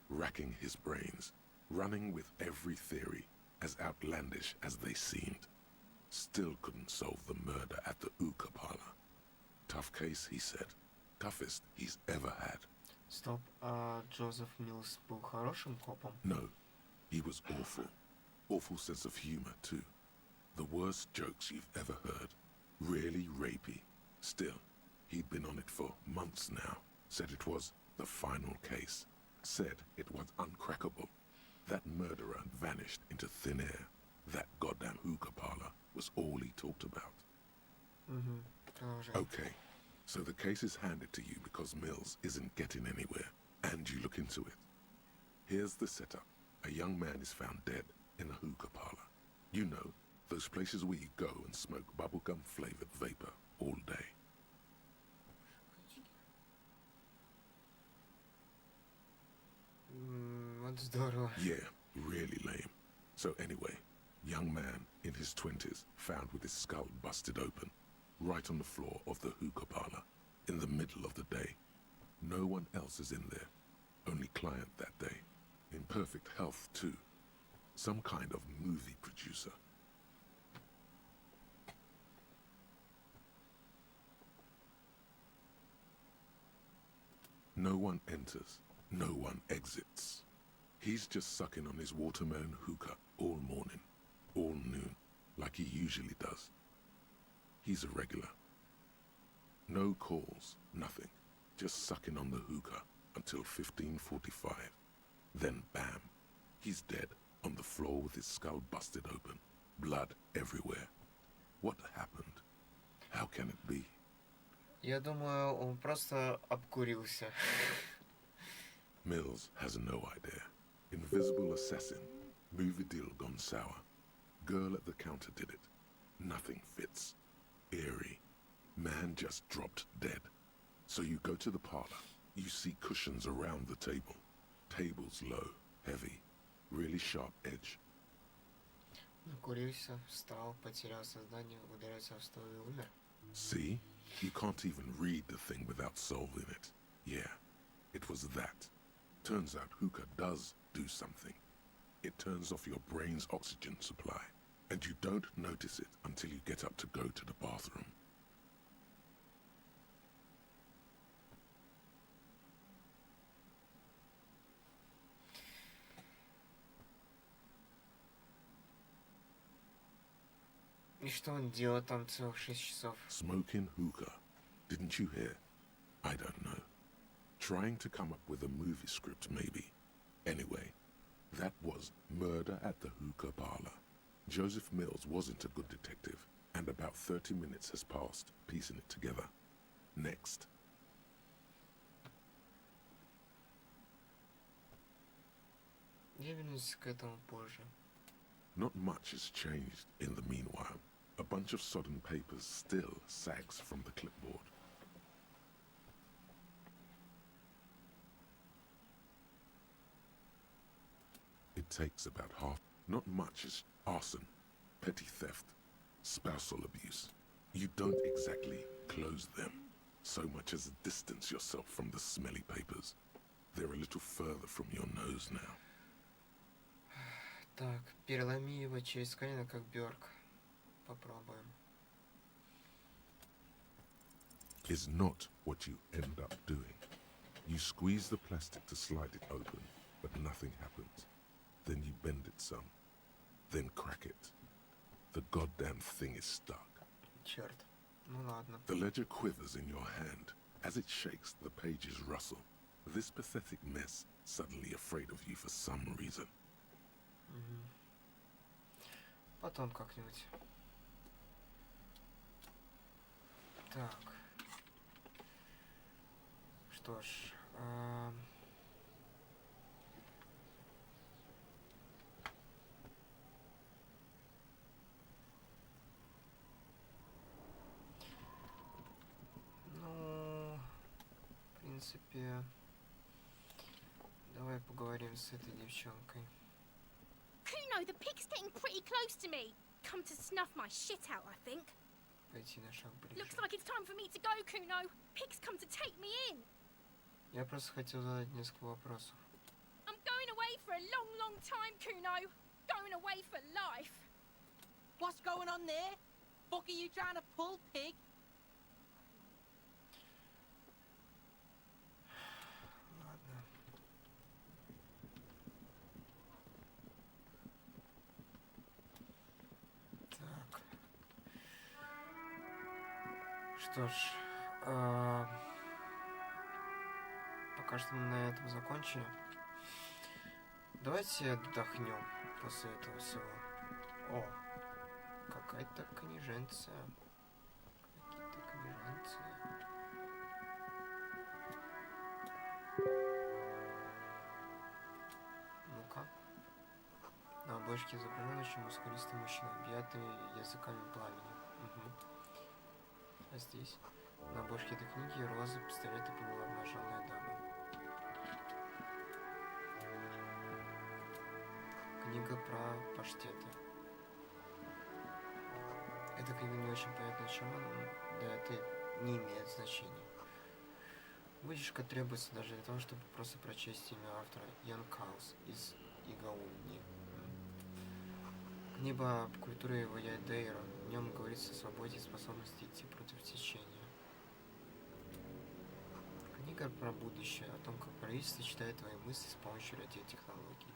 racking his brains, running with every theory, as outlandish as they seemed. Still couldn't solve the murder at the hookah parlor. Tough case, he said. Toughest he's ever had. Стоп, а Джозеф Миллс был хорошим копом? No, he was awful. Awful sense of humor, too. The worst jokes you've ever heard. Really rapey. Still, he'd been on it for months now. Said it was the final case. Said it was uncrackable. That murderer vanished into thin air. That goddamn hookah parlor was all he talked about. Угу, продолжай. Okay, So the case is handed to you because Mills isn't getting anywhere, and you look into it. Here's the setup. A young man is found dead in a hookah parlor. You know, those places where you go and smoke bubblegum-flavored vapor all day. Вот здорово. Yeah, really lame. So anyway, young man in his 20s found with his skull busted open, right on the floor of the hookah parlor, in the middle of the day. No one else is in there, only client that day. In perfect health too. Some kind of movie producer. No one enters, no one exits. He's just sucking on his watermelon hookah all morning, all noon, like he usually does. He's a regular. No calls, nothing. Just sucking on the hookah until 15:45. Then bam, he's dead on the floor with his skull busted open, blood everywhere. What happened? How can it be? Я думаю, он просто обкурился. Mills has no idea. Invisible assassin. Movie deal gone sour. Girl at the counter did it. Nothing fits. Eerie. Man just dropped dead. So you go to the parlor. You see cushions around the table. Tables low, heavy, really sharp edge. Накурился, встал, потерял сознание, ударился в стол и умер. See? You can't even read the thing without solving it. Yeah, it was that. Turns out hookah does do something. It turns off your brain's oxygen supply, and you don't notice it until you get up to go to the bathroom. И что он делал там целых 6 часов? Smoking hookah. Didn't you hear? I don't know. Trying to come up with a movie script, maybe. Anyway, that was Murder at the Hookah Parlor. Joseph Mills wasn't a good detective, and about 30 minutes has passed, piecing it together. Next. Я вернусь к этому позже. Not much has changed in the meanwhile. A bunch of sodden papers still sags from the clipboard. It takes about half. Not much is arson, petty theft, spousal abuse. You don't exactly close them, so much as distance yourself from the smelly papers. They're a little further from your nose now. Так, переломи его через колено, как Бёрк. Попробуем. Is not what you end up doing. You squeeze the plastic to slide it open, but nothing happens. Then you bend it some, then crack it. The goddamn thing is stuck. Черт. Ну ладно. The ledger quivers in your hand. As it shakes, the pages rustle. This pathetic mess suddenly afraid of you for some reason. Потом как-нибудь. Так. Что ж. Ну, в принципе, давай поговорим с этой девчонкой. Kuno, the pig's getting pretty close to me. Come to snuff my shit out, I think. Пойти на шаг ближе. Looks like it's time for me to go, Kuno. Pig's come to take me in. Я просто хотел задать несколько вопросов. I'm going away for a long, long time, Kuno. Going away for life. What's going on there? Fuck are you trying to pull, pig? Ладно. Так. Что ж, пока что мы на этом закончили. Давайте отдохнем после этого всего. О, какая-то книженция. Какие-то книженцы. обложке изображен очень мускулистый мужчина, объятый языками пламени. Мгм. А здесь? На обложке этой книги розы, пистолеты, полуобнаженная дама. Книга про паштеты. Эта книга не очень понятна чем она, но да, это не имеет значения. Вытяжка требуется даже для того, чтобы просто прочесть имя автора Ян Каус из Играем. Книга об культуре Ваядейра. В нем говорится о свободе и способности идти против течения. Книга про будущее, о том, как правительство читает твои мысли с помощью радиотехнологий.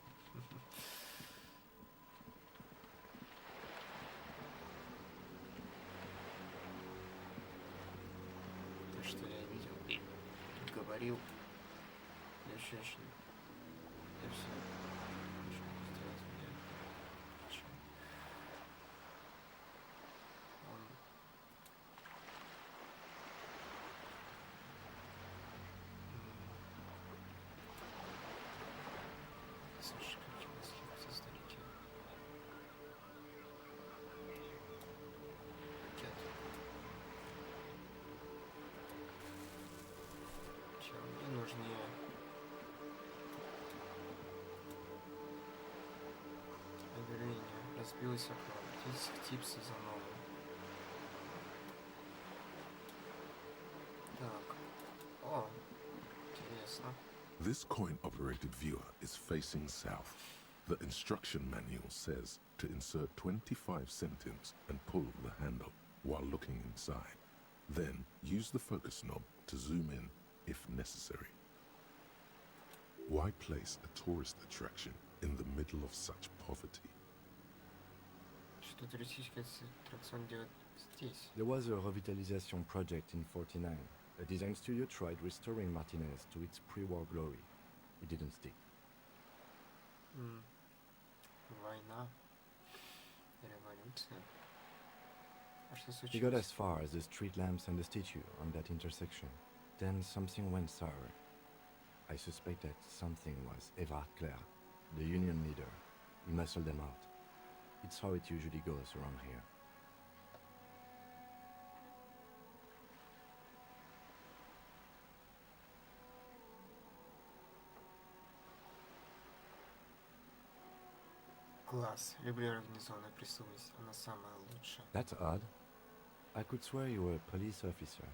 То, что я видел и говорил, я все еще... Я все... Ничего не сделать мне. Ничего. Он... Слушай, как у нас есть старики. Нет. Чё, мне нужнее. Объявление. Разбилось окно. Обратитесь к Типсу за новым. Так. О, интересно. This coin-operated viewer is facing south. The instruction manual says to insert 25 centimes and pull the handle while looking inside. Then use the focus knob to zoom in if necessary. Why place a tourist attraction in the middle of such poverty? Что туристический аттракцион делать здесь? There was a revitalization project in 49. A design studio tried restoring Martinez to its pre-war glory. It didn't stick. Война. Революция. А что He got случилось? as far as the street lamps and the statue on that intersection. Then something went sour. I suspect that something was Evrard Clare, the union leader. He muscled them out. It's how it usually goes around here. Класс. Люблю организованную преступность. Она самая лучшая. That's odd. I could swear you were a police officer.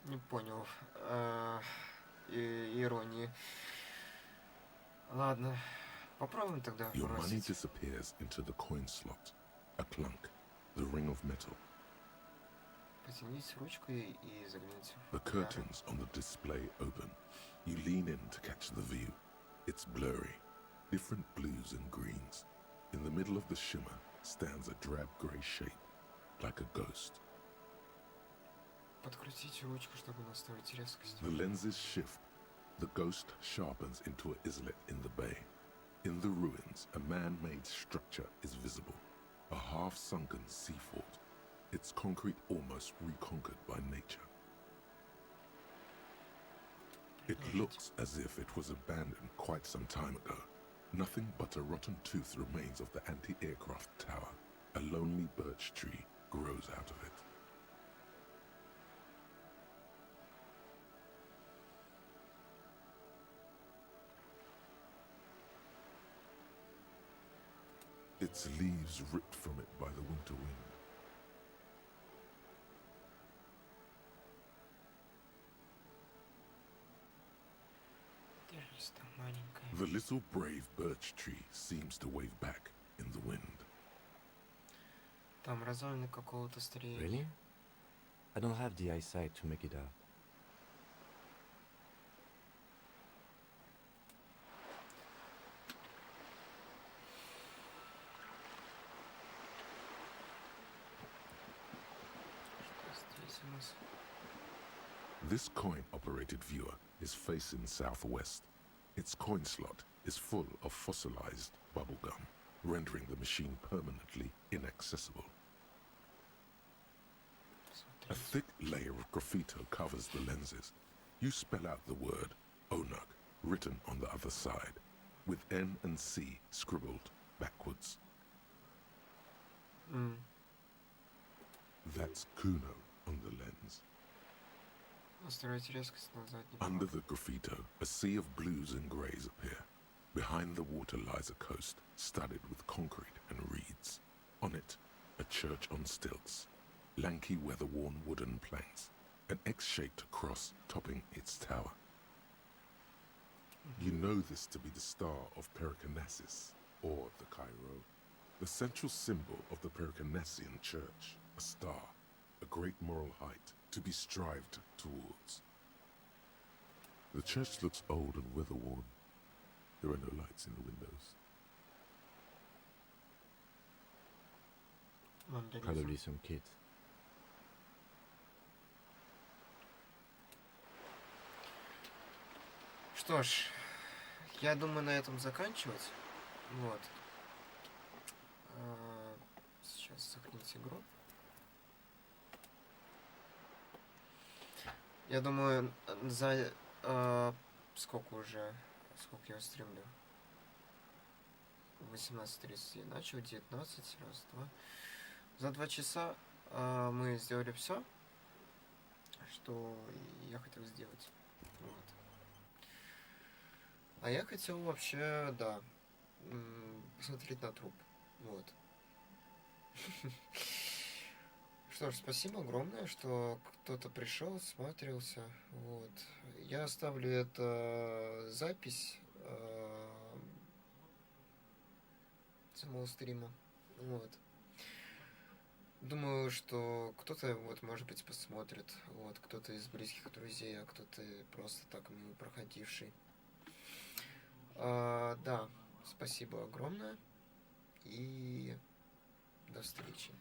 Не понял. Иронии. Ладно. Попробуем тогда Your money бросить. disappears into the coin slot. A clunk. The ring of metal. Потянись ручкой и загляните. The curtains on the display open. You lean in to catch the view. It's blurry. Different blues and greens. In the middle of the shimmer stands a drab grey shape, like a ghost. Подкрутите ручку, чтобы настроить резкость. The lenses shift. The ghost sharpens into an islet in the bay. In the ruins, a man-made structure is visible. A half-sunken sea fort. Its concrete almost reconquered by nature. It looks as if it was abandoned quite some time ago. Nothing but a rotten tooth remains of the anti-aircraft tower. A lonely birch tree grows out of it. Its leaves ripped from it by the winter wind. Держись там, маленькая. The little brave birch tree seems to wave back in the wind. Там разорвано какого-то строения. Really? I don't have the eyesight to make it out. Что здесь у нас? This coin-operated viewer is facing southwest. Its coin slot is full of fossilized bubblegum, rendering the machine permanently inaccessible. A thick layer of graffito covers the lenses. You spell out the word Onuk written on the other side, with N and C scribbled backwards. That's Kuno on the lens. Настроить резкость на задний Under план. the graffito, a sea of blues and greys appear. Behind the water lies a coast studded with concrete and reeds. On it, a church on stilts, lanky weather-worn wooden planks, an X-shaped cross topping its tower. You know this to be the star of Periconesus, or the Cairo, the central symbol of the Periconesian church, a star, a great moral height to be strived towards. The church looks old and weather-worn. There are no lights in the windows. Вандализм. Probably some kid. Что ж, я думаю на этом заканчивать. Вот. Сейчас сохранить игру. Я думаю, за сколько уже? Сколько я стримлю? 18:30 я начал, 19, раз, два. За 2 часа мы сделали все, что я хотел сделать. Вот. А я хотел вообще, да, посмотреть на труп. Вот. Что ж, спасибо огромное, что кто-то пришел, смотрелся. Вот. Я оставлю это запись самого стрима. Вот. Думаю, что кто-то, вот, может быть, посмотрит. Вот, кто-то из близких друзей, а кто-то просто так мимо проходивший. Да, спасибо огромное. И до встречи.